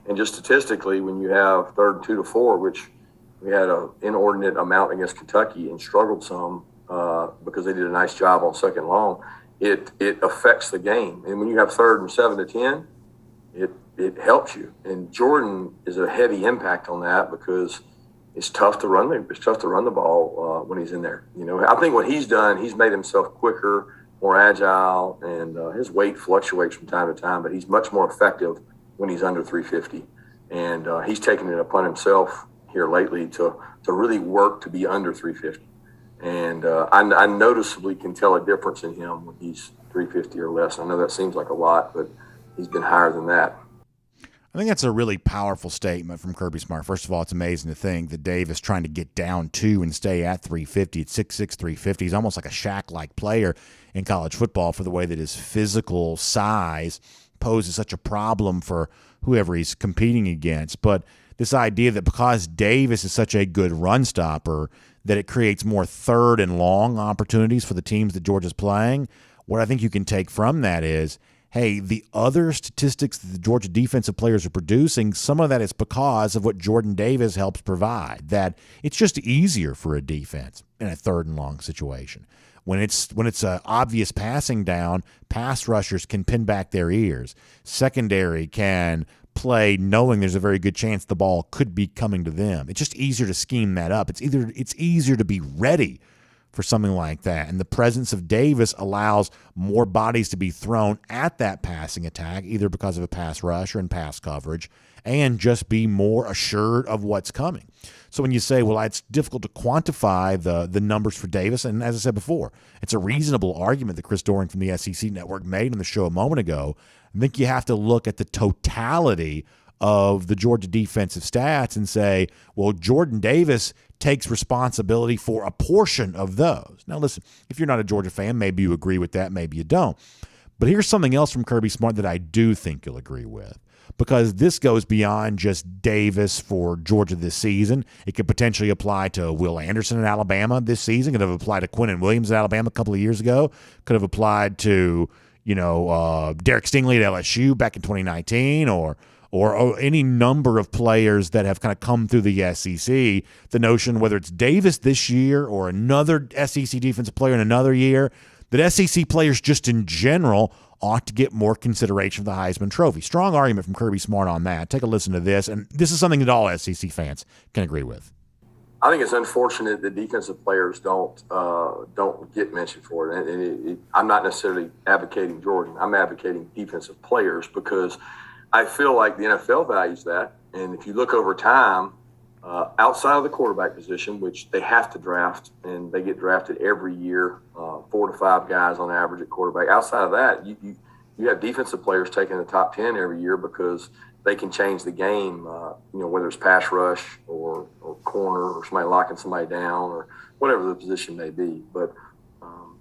And just statistically, when you have 3rd and 2 to 4, which we had an inordinate amount against Kentucky and struggled some because they did a nice job on 2nd long, it affects the game. And when you have 3rd and 7 to 10, it helps you. And Jordan is a heavy impact on that because it's tough to run the ball when he's in there. I think what he's done, he's made himself quicker, more agile, and his weight fluctuates from time to time, but he's much more effective when he's under 350. And he's taken it upon himself here lately to really work to be under 350. And I noticeably can tell a difference in him when he's 350 or less. I know that seems like a lot, but he's been higher than that. I think that's a really powerful statement from Kirby Smart. First of all, it's amazing to think that Davis trying to get down to and stay at 350. It's 6'6", 350. He's almost like a Shaq-like player in college football for the way that his physical size poses such a problem for whoever he's competing against. But this idea that because Davis is such a good run stopper, that it creates more 3rd and long opportunities for the teams that Georgia's playing, what I think you can take from that is, hey, the other statistics that the Georgia defensive players are producing, some of that is because of what Jordan Davis helps provide, that it's just easier for a defense in a 3rd and long situation. When it's an obvious passing down, pass rushers can pin back their ears. Secondary can play knowing there's a very good chance the ball could be coming to them. It's just easier to scheme that up. It's easier to be ready for something like that. And the presence of Davis allows more bodies to be thrown at that passing attack, either because of a pass rush or in pass coverage, and just be more assured of what's coming. So when you say, well, it's difficult to quantify the numbers for Davis, and as I said before, it's a reasonable argument that Chris Doering from the SEC Network made on the show a moment ago. I think you have to look at the totality of the Georgia defensive stats and say, well, Jordan Davis takes responsibility for a portion of those. Now, listen, if you're not a Georgia fan, maybe you agree with that, maybe you don't. But here's something else from Kirby Smart that I do think you'll agree with, because this goes beyond just Davis for Georgia this season. It could potentially apply to Will Anderson in Alabama this season. Could have applied to Quinnen Williams at Alabama a couple of years ago. Could have applied to, Derek Stingley at LSU back in 2019, or any number of players that have kind of come through the SEC. The notion, whether it's Davis this year or another SEC defensive player in another year, that SEC players just in general ought to get more consideration for the Heisman Trophy. Strong argument from Kirby Smart on that. Take a listen to this, and this is something that all SEC fans can agree with. I think it's unfortunate that defensive players don't get mentioned for it. And I'm not necessarily advocating Jordan. I'm advocating defensive players because I feel like the NFL values that. And if you look over time, outside of the quarterback position, which they have to draft, and they get drafted every year, 4 to 5 guys on average at quarterback. Outside of that, you have defensive players taking the top 10 every year because they can change the game, whether it's pass rush or corner or somebody locking somebody down or whatever the position may be. But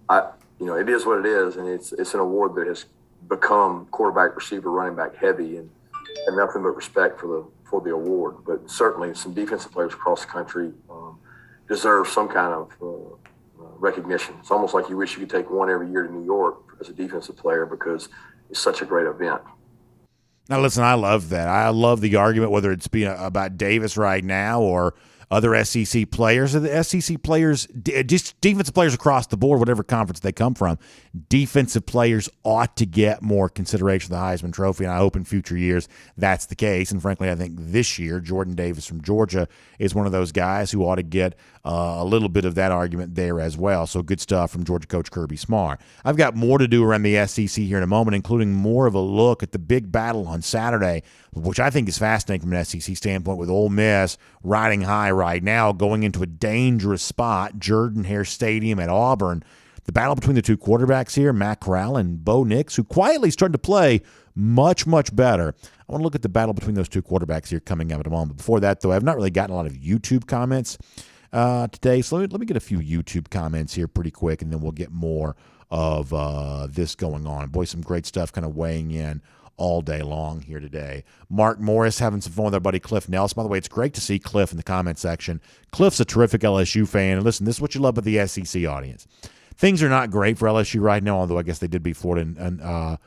it is what it is, and it's an award that has become quarterback, receiver, running back heavy, and nothing but respect for the award. But certainly, some defensive players across the country deserve some kind of recognition. It's almost like you wish you could take one every year to New York as a defensive player because it's such a great event. Now, listen, I love that. I love the argument, whether it's being about Davis right now or other SEC players, or the SEC players, just defensive players across the board, whatever conference they come from. Defensive players ought to get more consideration of the Heisman Trophy, and I hope in future years that's the case. And frankly, I think this year, Jordan Davis from Georgia is one of those guys who ought to get a little bit of that argument there as well. So good stuff from Georgia coach Kirby Smart. I've got more to do around the SEC here in a moment, including more of a look at the big battle on Saturday, which I think is fascinating from an SEC standpoint, with Ole Miss riding high right now, going into a dangerous spot, Jordan-Hare Stadium at Auburn. The battle between the two quarterbacks here, Matt Corral and Bo Nix, who quietly started to play much, much better. I want to look at the battle between those two quarterbacks here coming up in a moment. Before that, though, I've not really gotten a lot of YouTube comments today, so let me get a few YouTube comments here pretty quick, and then we'll get more of this going on. Boy, some great stuff kind of weighing in all day long here today. Mark Morris having some fun with our buddy Cliff Nelson. By the way, it's great to see Cliff in the comment section. Cliff's a terrific LSU fan, and listen, this is what you love about the SEC audience. Things are not great for LSU right now, although I guess they did beat Florida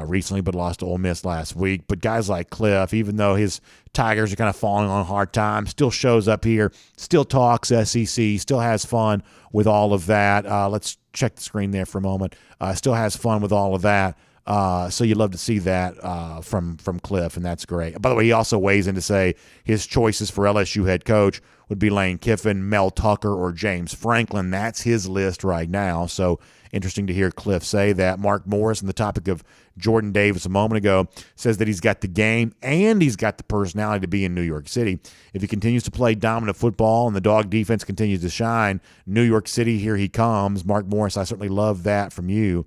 recently, but lost to Ole Miss last week. But guys like Cliff, even though his Tigers are kind of falling on hard times, still shows up here, still talks SEC, still has fun with all of that. Let's check the screen there for a moment. Still has fun with all of that. So you love to see that from Cliff, and that's great. By the way, he also weighs in to say his choices for LSU head coach would be Lane Kiffin, Mel Tucker, or James Franklin. That's his list right now. So interesting to hear Cliff say that. Mark Morris, on the topic of Jordan Davis a moment ago, says that he's got the game and he's got the personality to be in New York City. If he continues to play dominant football and the dog defense continues to shine, New York City, here he comes. Mark Morris, I certainly love that from you.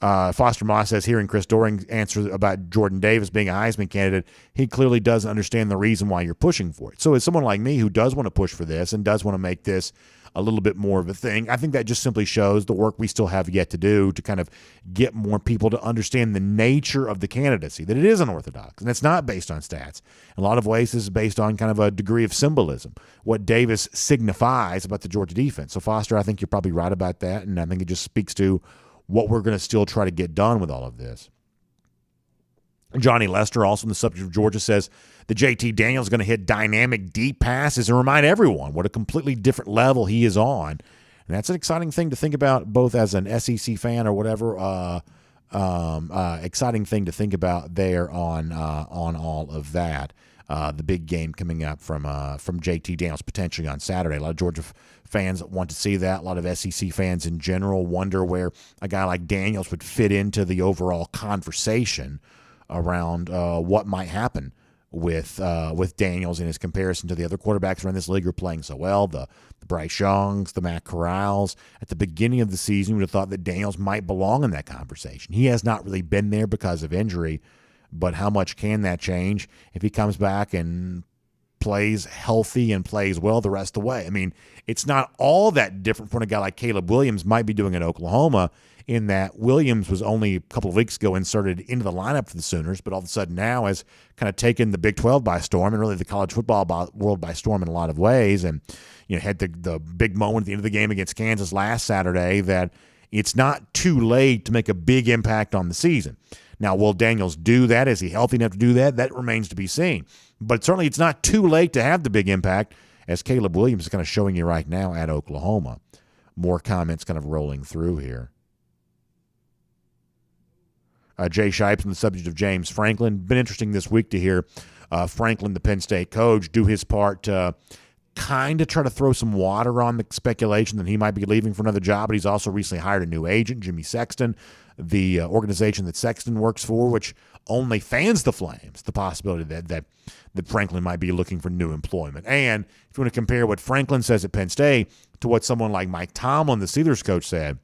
Foster Moss says, hearing Chris Doering answer about Jordan Davis being a Heisman candidate, he clearly doesn't understand the reason why you're pushing for it. So as someone like me who does want to push for this and does want to make this a little bit more of a thing, I think that just simply shows the work we still have yet to do to kind of get more people to understand the nature of the candidacy, that it is unorthodox, and it's not based on stats. In a lot of ways, this is based on kind of a degree of symbolism, what Davis signifies about the Georgia defense. So, Foster, I think you're probably right about that, and I think it just speaks to what we're going to still try to get done with all of this. Johnny Lester, also on the subject of Georgia, says the JT Daniels is going to hit dynamic deep passes and remind everyone what a completely different level he is on. And that's an exciting thing to think about, both as an SEC fan or whatever. Exciting thing to think about there on all of that. The big game coming up from JT Daniels potentially on Saturday. A lot of Georgia fans want to see that. A lot of SEC fans in general wonder where a guy like Daniels would fit into the overall conversation around what might happen with Daniels in his comparison to the other quarterbacks around this league who are playing so well, the Bryce Youngs, the Matt Corrals. At the beginning of the season, we would have thought that Daniels might belong in that conversation. He has not really been there because of injury, but how much can that change if he comes back and plays healthy and plays well the rest of the way? I mean, it's not all that different from what a guy like Caleb Williams might be doing in Oklahoma, in that Williams was only a couple of weeks ago inserted into the lineup for the Sooners, but all of a sudden now has kind of taken the Big 12 by storm and really the college football world by storm in a lot of ways. And had the big moment at the end of the game against Kansas last Saturday that it's not too late to make a big impact on the season. Now, will Daniels do that? Is he healthy enough to do that? That remains to be seen. But certainly it's not too late to have the big impact, as Caleb Williams is kind of showing you right now at Oklahoma. More comments kind of rolling through here. Jay Shipes on the subject of James Franklin. Been interesting this week to hear Franklin, the Penn State coach, do his part to kind of try to throw some water on the speculation that he might be leaving for another job. But he's also recently hired a new agent, Jimmy Sexton, the organization that Sexton works for, which only fans the flames, the possibility that Franklin might be looking for new employment. And if you want to compare what Franklin says at Penn State to what someone like Mike Tomlin, the Steelers coach, said,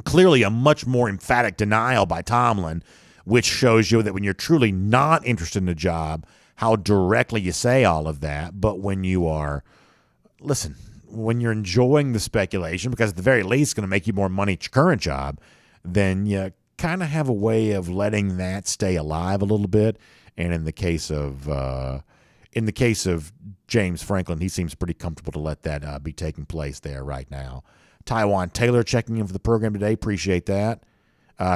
clearly a much more emphatic denial by Tomlin, which shows you that when you're truly not interested in a job, how directly you say all of that. But when you are, listen, when you're enjoying the speculation, because at the very least it's going to make you more money at your current job, then you kind of have a way of letting that stay alive a little bit. And in the case of James Franklin, he seems pretty comfortable to let that be taking place there right now. Tywan Taylor checking in for the program today. Appreciate that.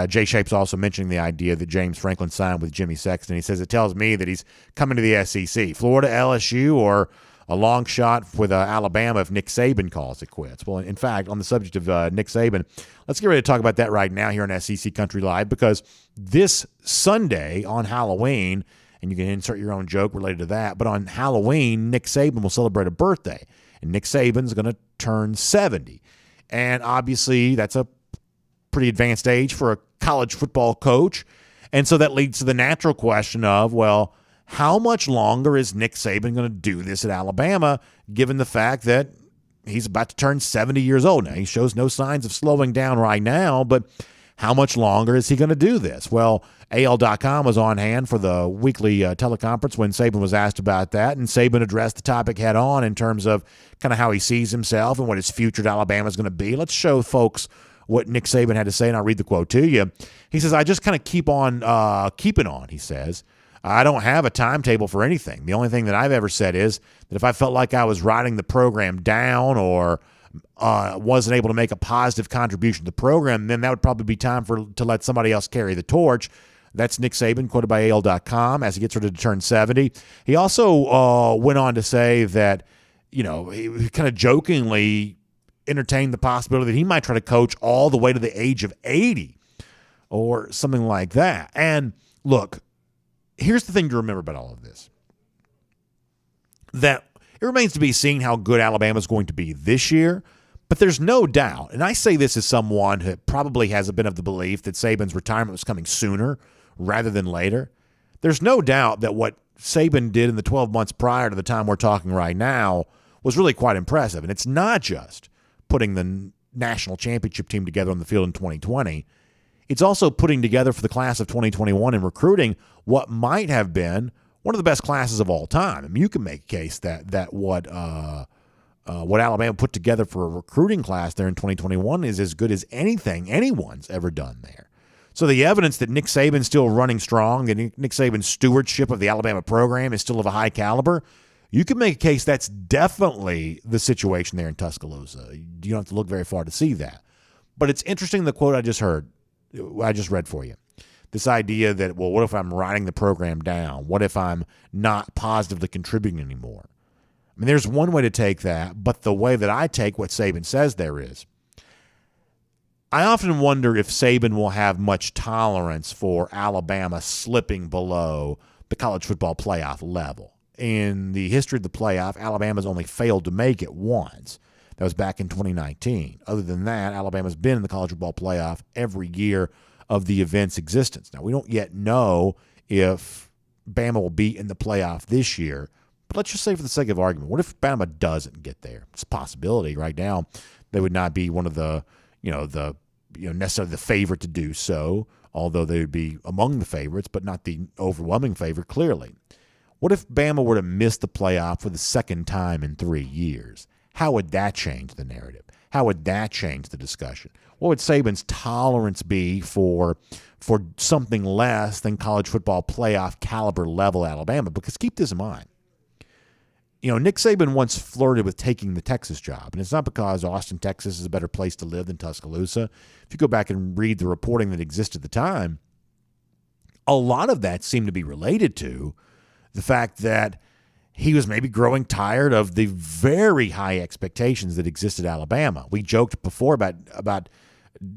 Jay Shape's also mentioning the idea that James Franklin signed with Jimmy Sexton. He says, it tells me that he's coming to the SEC. Florida, LSU, or a long shot with Alabama if Nick Saban calls it quits. Well, in fact, on the subject of Nick Saban, let's get ready to talk about that right now here on SEC Country Live, because this Sunday on Halloween, and you can insert your own joke related to that, but on Halloween, Nick Saban will celebrate a birthday, and Nick Saban's going to turn 70. And obviously, that's a pretty advanced age for a college football coach. And so that leads to the natural question of, well, how much longer is Nick Saban going to do this at Alabama, given the fact that he's about to turn 70 years old now? He shows no signs of slowing down right now, but how much longer is he going to do this? Well, AL.com was on hand for the weekly teleconference when Saban was asked about that, and Saban addressed the topic head on in terms of kind of how he sees himself and what his future at Alabama is going to be. Let's show folks what Nick Saban had to say, and I'll read the quote to you. He says, I just kind of keep on keeping on, he says. I don't have a timetable for anything. The only thing that I've ever said is that if I felt like I was writing the program down or wasn't able to make a positive contribution to the program, then that would probably be time to let somebody else carry the torch. That's Nick Saban, quoted by AL.com, as he gets ready to turn 70. He also went on to say that, he kind of jokingly entertained the possibility that he might try to coach all the way to the age of 80 or something like that. And look, here's the thing to remember about all of this, that it remains to be seen how good Alabama's going to be this year, but there's no doubt, and I say this as someone who probably has a bit of the belief that Saban's retirement was coming sooner rather than later. There's no doubt that what Saban did in the 12 months prior to the time we're talking right now was really quite impressive. And it's not just putting the national championship team together on the field in 2020. It's also putting together for the class of 2021 and recruiting what might have been one of the best classes of all time. I mean, you can make a case that what Alabama put together for a recruiting class there in 2021 is as good as anything anyone's ever done there. So the evidence that Nick Saban's still running strong, that Nick Saban's stewardship of the Alabama program is still of a high caliber, you can make a case that's definitely the situation there in Tuscaloosa. You don't have to look very far to see that. But it's interesting, the quote I just read for you. This idea that, well, what if I'm writing the program down? What if I'm not positively contributing anymore? I mean, there's one way to take that, but the way that I take what Saban says there is, I often wonder if Saban will have much tolerance for Alabama slipping below the college football playoff level. In the history of the playoff, Alabama's only failed to make it once. That was back in 2019. Other than that, Alabama's been in the college football playoff every year of the event's existence. Now, we don't yet know if Bama will be in the playoff this year, but let's just say for the sake of argument, what if Bama doesn't get there? It's a possibility. Right now, they would not be one of the necessarily the favorite to do so, although they would be among the favorites, but not the overwhelming favorite, clearly. What if Bama were to miss the playoff for the second time in 3 years? How would that change the narrative? How would that change the discussion? What would Saban's tolerance be for something less than college football playoff caliber level Alabama? Because keep this in mind. Nick Saban once flirted with taking the Texas job, and it's not because Austin, Texas is a better place to live than Tuscaloosa. If you go back and read the reporting that existed at the time, a lot of that seemed to be related to the fact that he was maybe growing tired of the very high expectations that existed at Alabama. We joked before about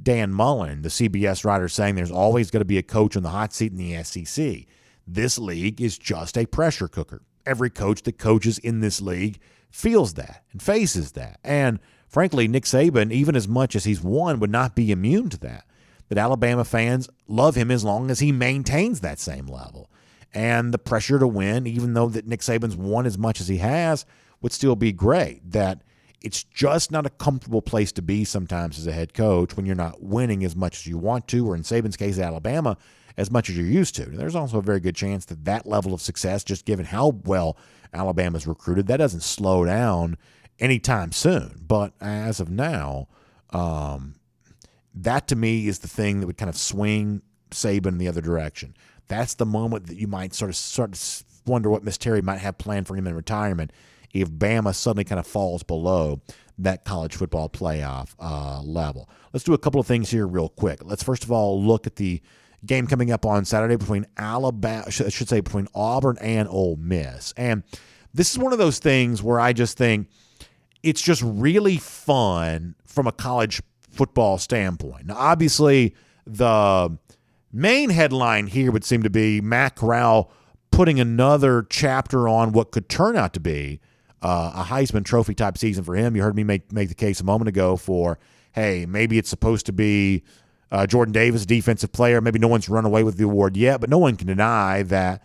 Dan Mullen, the CBS writer, saying there's always going to be a coach on the hot seat in the SEC. this league is just a pressure cooker. Every coach that coaches in this league feels that and faces that. And frankly, Nick Saban, even as much as he's won, would not be immune to that. That Alabama fans love him as long as he maintains that same level. And the pressure to win, even though that Nick Saban's won as much as he has, would still be great. That it's just not a comfortable place to be sometimes as a head coach when you're not winning as much as you want to, or in Saban's case, Alabama, as much as you're used to. There's also a very good chance that that level of success, just given how well Alabama's recruited, that doesn't slow down anytime soon. But as of now, that to me is the thing that would kind of swing Saban in the other direction. That's the moment that you might start to wonder what Miss Terry might have planned for him in retirement if Bama suddenly kind of falls below that college football playoff level. Let's do a couple of things here real quick. Let's first of all look at the game coming up on Saturday between between Auburn and Ole Miss. And this is one of those things where I just think it's just really fun from a college football standpoint. Now, obviously, the main headline here would seem to be Matt Corral putting another chapter on what could turn out to be a Heisman Trophy type season for him. You heard me make the case a moment ago for, hey, maybe it's supposed to be Jordan Davis, defensive player. Maybe no one's run away with the award yet, but no one can deny that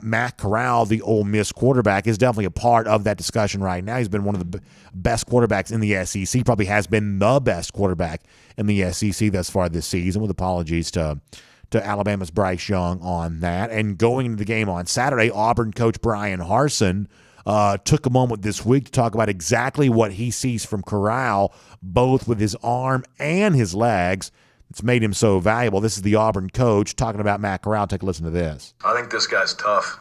Matt Corral, the Ole Miss quarterback, is definitely a part of that discussion right now. He's been one of the best quarterbacks in the SEC, probably has been the best quarterback in the SEC thus far this season, with apologies to Alabama's Bryce Young on that. And going into the game on Saturday, Auburn coach Brian Harsin took a moment this week to talk about exactly what he sees from Corral, both with his arm and his legs. It's made him so valuable. This is the Auburn coach talking about Matt Corral. Take a listen to this. I think this guy's tough.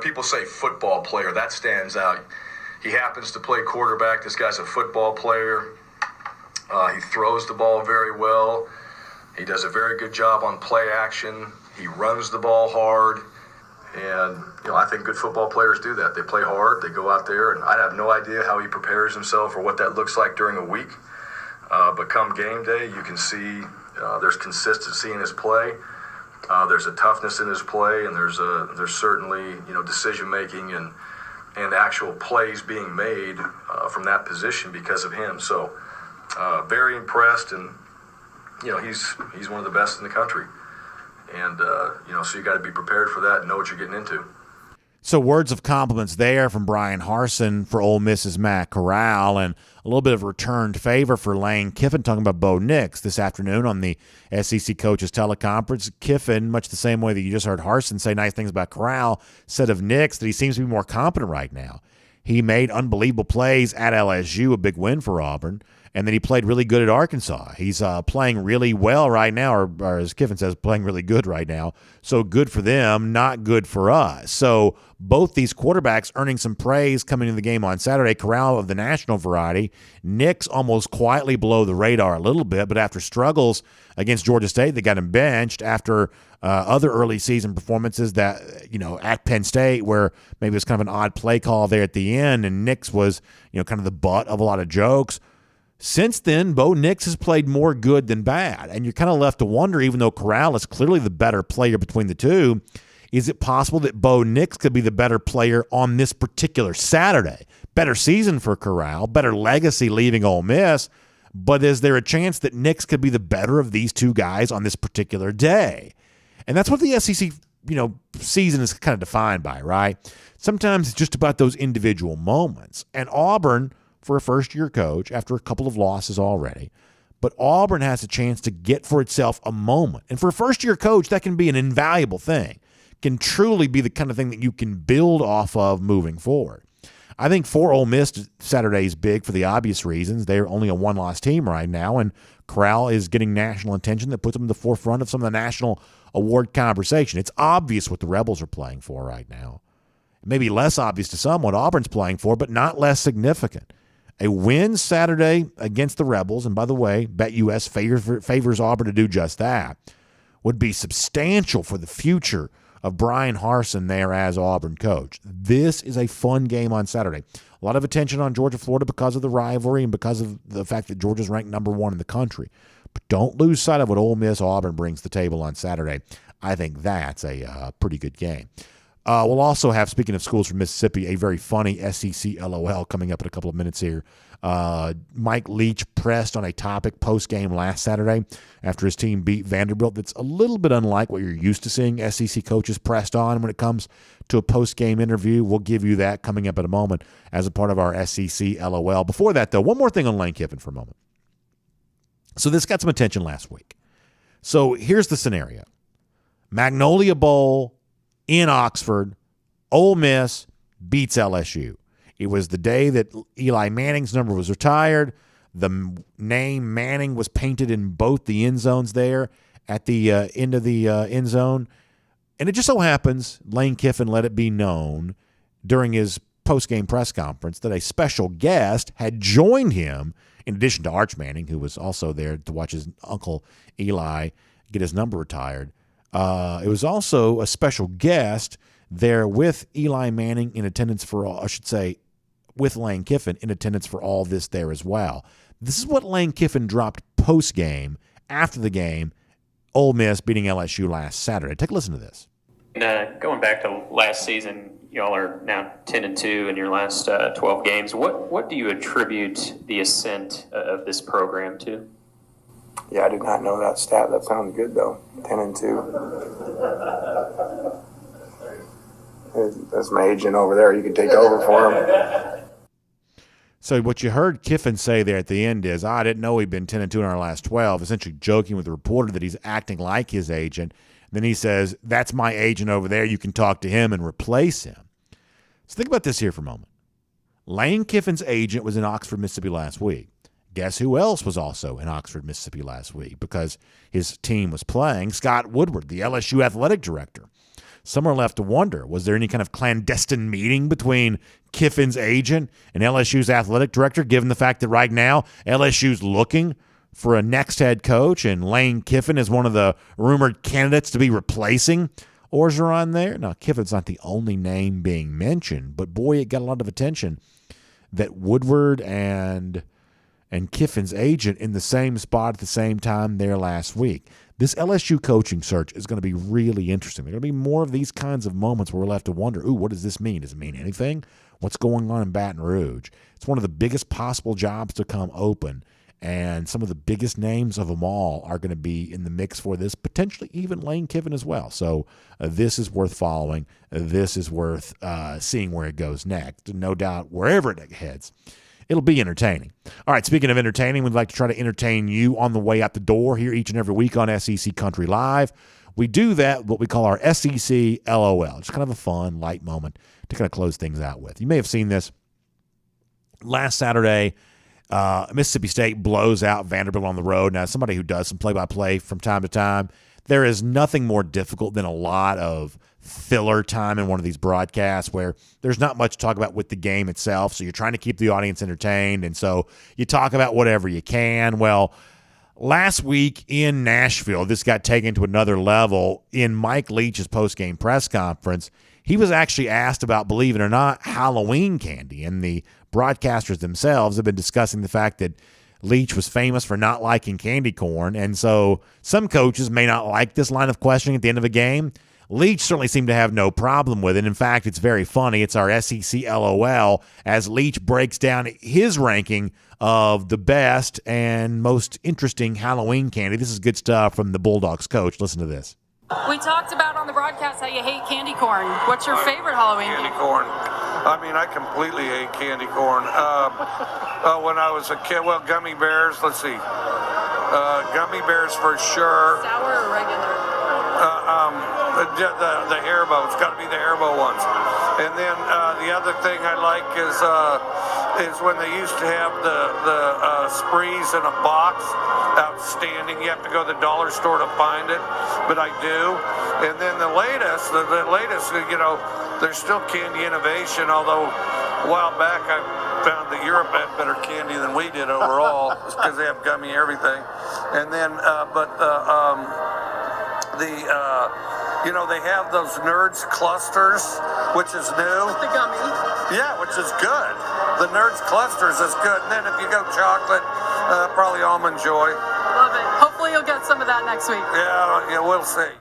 People say football player. That stands out. He happens to play quarterback. This guy's a football player. He throws the ball very well. He does a very good job on play action. He runs the ball hard. And, I think good football players do that. They play hard. They go out there. And I have no idea how he prepares himself or what that looks like during a week. But come game day, you can see there's consistency in his play. There's a toughness in his play, and there's certainly decision making and actual plays being made from that position because of him. So very impressed, and he's one of the best in the country. And so you got to be prepared for that and know what you're getting into. So words of compliments there from Brian Harsin for Ole Miss's Matt Corral, and a little bit of returned favor for Lane Kiffin talking about Bo Nix this afternoon on the SEC Coaches Teleconference. Kiffin, much the same way that you just heard Harsin say nice things about Corral, said of Nix that he seems to be more competent right now. He made unbelievable plays at LSU, a big win for Auburn, and then he played really good at Arkansas. He's playing really well right now, or as Kiffin says, playing really good right now. So good for them, not good for us. So both these quarterbacks earning some praise coming into the game on Saturday. Corral of the national variety. Nix almost quietly below the radar a little bit, but after struggles against Georgia State, they got him benched after other early season performances that, at Penn State, where maybe it was kind of an odd play call there at the end, and Nix was, kind of the butt of a lot of jokes. Since then, Bo Nix has played more good than bad, and you're kind of left to wonder, even though Corral is clearly the better player between the two, is it possible that Bo Nix could be the better player on this particular Saturday? Better season for Corral, better legacy leaving Ole Miss, but is there a chance that Nix could be the better of these two guys on this particular day? And that's what the SEC, season is kind of defined by, right? Sometimes it's just about those individual moments. And Auburn, for a first-year coach, after a couple of losses already, but Auburn has a chance to get for itself a moment. And for a first-year coach, that can be an invaluable thing, can truly be the kind of thing that you can build off of moving forward. I think for Ole Miss, Saturday is big for the obvious reasons. They're only a one-loss team right now, and Corral is getting national attention that puts them in the forefront of some of the national award conversation. It's obvious what the Rebels are playing for right now. It may be less obvious to some what Auburn's playing for, but not less significant. A win Saturday against the Rebels, and by the way, BetUS favors Auburn to do just that, would be substantial for the future of Brian Harsin there as Auburn coach. This is a fun game on Saturday. A lot of attention on Georgia-Florida because of the rivalry and because of the fact that Georgia's ranked number one in the country. But don't lose sight of what Ole Miss Auburn brings to the table on Saturday. I think that's a pretty good game. We'll also have, speaking of schools from Mississippi, a very funny SEC LOL coming up in a couple of minutes here. Mike Leach pressed on a topic post-game last Saturday after his team beat Vanderbilt that's a little bit unlike what you're used to seeing SEC coaches pressed on when it comes to a post-game interview. We'll give you that coming up in a moment as a part of our SEC LOL. Before that, though, one more thing on Lane Kiffin for a moment. So this got some attention last week. So here's the scenario. Magnolia Bowl in Oxford, Ole Miss beats LSU. It was the day that Eli Manning's number was retired. The name Manning was painted in both the end zones there at the end of the end zone. And it just so happens Lane Kiffin let it be known during his post-game press conference that a special guest had joined him, in addition to Arch Manning, who was also there to watch his uncle Eli get his number retired. It was also a special guest there with Eli Manning in attendance for all, I should say, with Lane Kiffin in attendance for all this there as well. This is what Lane Kiffin dropped post-game, after the game, Ole Miss beating LSU last Saturday. Take a listen to this. Going back to last season, y'all are now 10-2 in your last 12 games. What do you attribute the ascent of this program to? Yeah, I did not know that stat. That sounds good, though. 10-2. That's my agent over there. You can take over for him. So what you heard Kiffin say there at the end is, I didn't know he'd been 10-2 in our last 12, essentially joking with the reporter that he's acting like his agent. Then he says, that's my agent over there. You can talk to him and replace him. So think about this here for a moment. Lane Kiffin's agent was in Oxford, Mississippi last week. Guess who else was also in Oxford, Mississippi last week because his team was playing? Scott Woodward, the LSU athletic director. Some are left to wonder, was there any kind of clandestine meeting between Kiffin's agent and LSU's athletic director, given the fact that right now LSU's looking for a next head coach and Lane Kiffin is one of the rumored candidates to be replacing Orgeron there? Now, Kiffin's not the only name being mentioned, but boy, it got a lot of attention that Woodward and Kiffin's agent in the same spot at the same time there last week. This LSU coaching search is going to be really interesting. There are going to be more of these kinds of moments where we're left to wonder, what does this mean? Does it mean anything? What's going on in Baton Rouge? It's one of the biggest possible jobs to come open, and some of the biggest names of them all are going to be in the mix for this, potentially even Lane Kiffin as well. So this is worth following. This is worth seeing where it goes next. No doubt, wherever it heads, it'll be entertaining. All right, speaking of entertaining, we'd like to try to entertain you on the way out the door here each and every week on SEC Country Live. We do that, what we call our SEC LOL. Just kind of a fun, light moment to kind of close things out with. You may have seen this last Saturday. Mississippi State blows out Vanderbilt on the road. Now, somebody who does some play-by-play from time to time, there is nothing more difficult than a lot of filler time in one of these broadcasts where there's not much to talk about with the game itself, so you're trying to keep the audience entertained, and so you talk about whatever you can. Well, last week in Nashville, this got taken to another level. In Mike Leach's post-game press conference, he was actually asked about, believe it or not, Halloween candy, and the broadcasters themselves have been discussing the fact that Leach was famous for not liking candy corn, and so some coaches may not like this line of questioning at the end of a game. Leach certainly seemed to have no problem with it. In fact, it's very funny. It's our SEC LOL as Leach breaks down his ranking of the best and most interesting Halloween candy. This is good stuff from the Bulldogs coach. Listen to this. We talked about on the broadcast how you hate candy corn. What's your favorite Halloween candy corn? I mean, I completely hate candy corn. When I was a kid, well, gummy bears, let's see. Gummy bears for sure. Sour or regular? The Haribo. It's got to be the Haribo ones. And then the other thing I like is when they used to have the sprees in a box. Outstanding. You have to go to the dollar store to find it, but I do. And then the latest, you know, there's still candy innovation, although a while back I found that Europe had better candy than we did overall because they have gummy everything. And then, you know, they have those Nerds clusters, which is new. The gummy. Yeah, which is good. The Nerds clusters is good. And then if you go chocolate, probably Almond Joy. Love it. Hopefully you'll get some of that next week. Yeah, we'll see.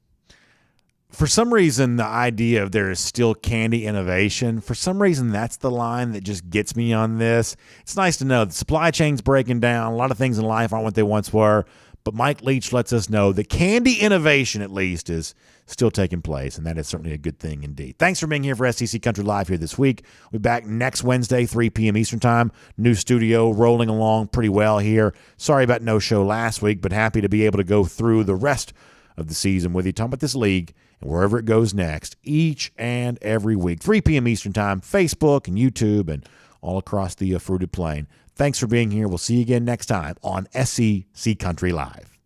For some reason, the idea of there is still candy innovation, for some reason, that's the line that just gets me on this. It's nice to know the supply chain's breaking down. A lot of things in life aren't what they once were. But Mike Leach lets us know that candy innovation, at least, is still taking place, and that is certainly a good thing indeed. Thanks for being here for SEC Country Live here this week. We'll be back next Wednesday, 3 p.m. Eastern Time. New studio rolling along pretty well here. Sorry about no show last week, but happy to be able to go through the rest of the season with you, talking about this league and wherever it goes next each and every week. 3 p.m. Eastern Time, Facebook and YouTube and all across the fruited plain. Thanks for being here. We'll see you again next time on SEC Country Live.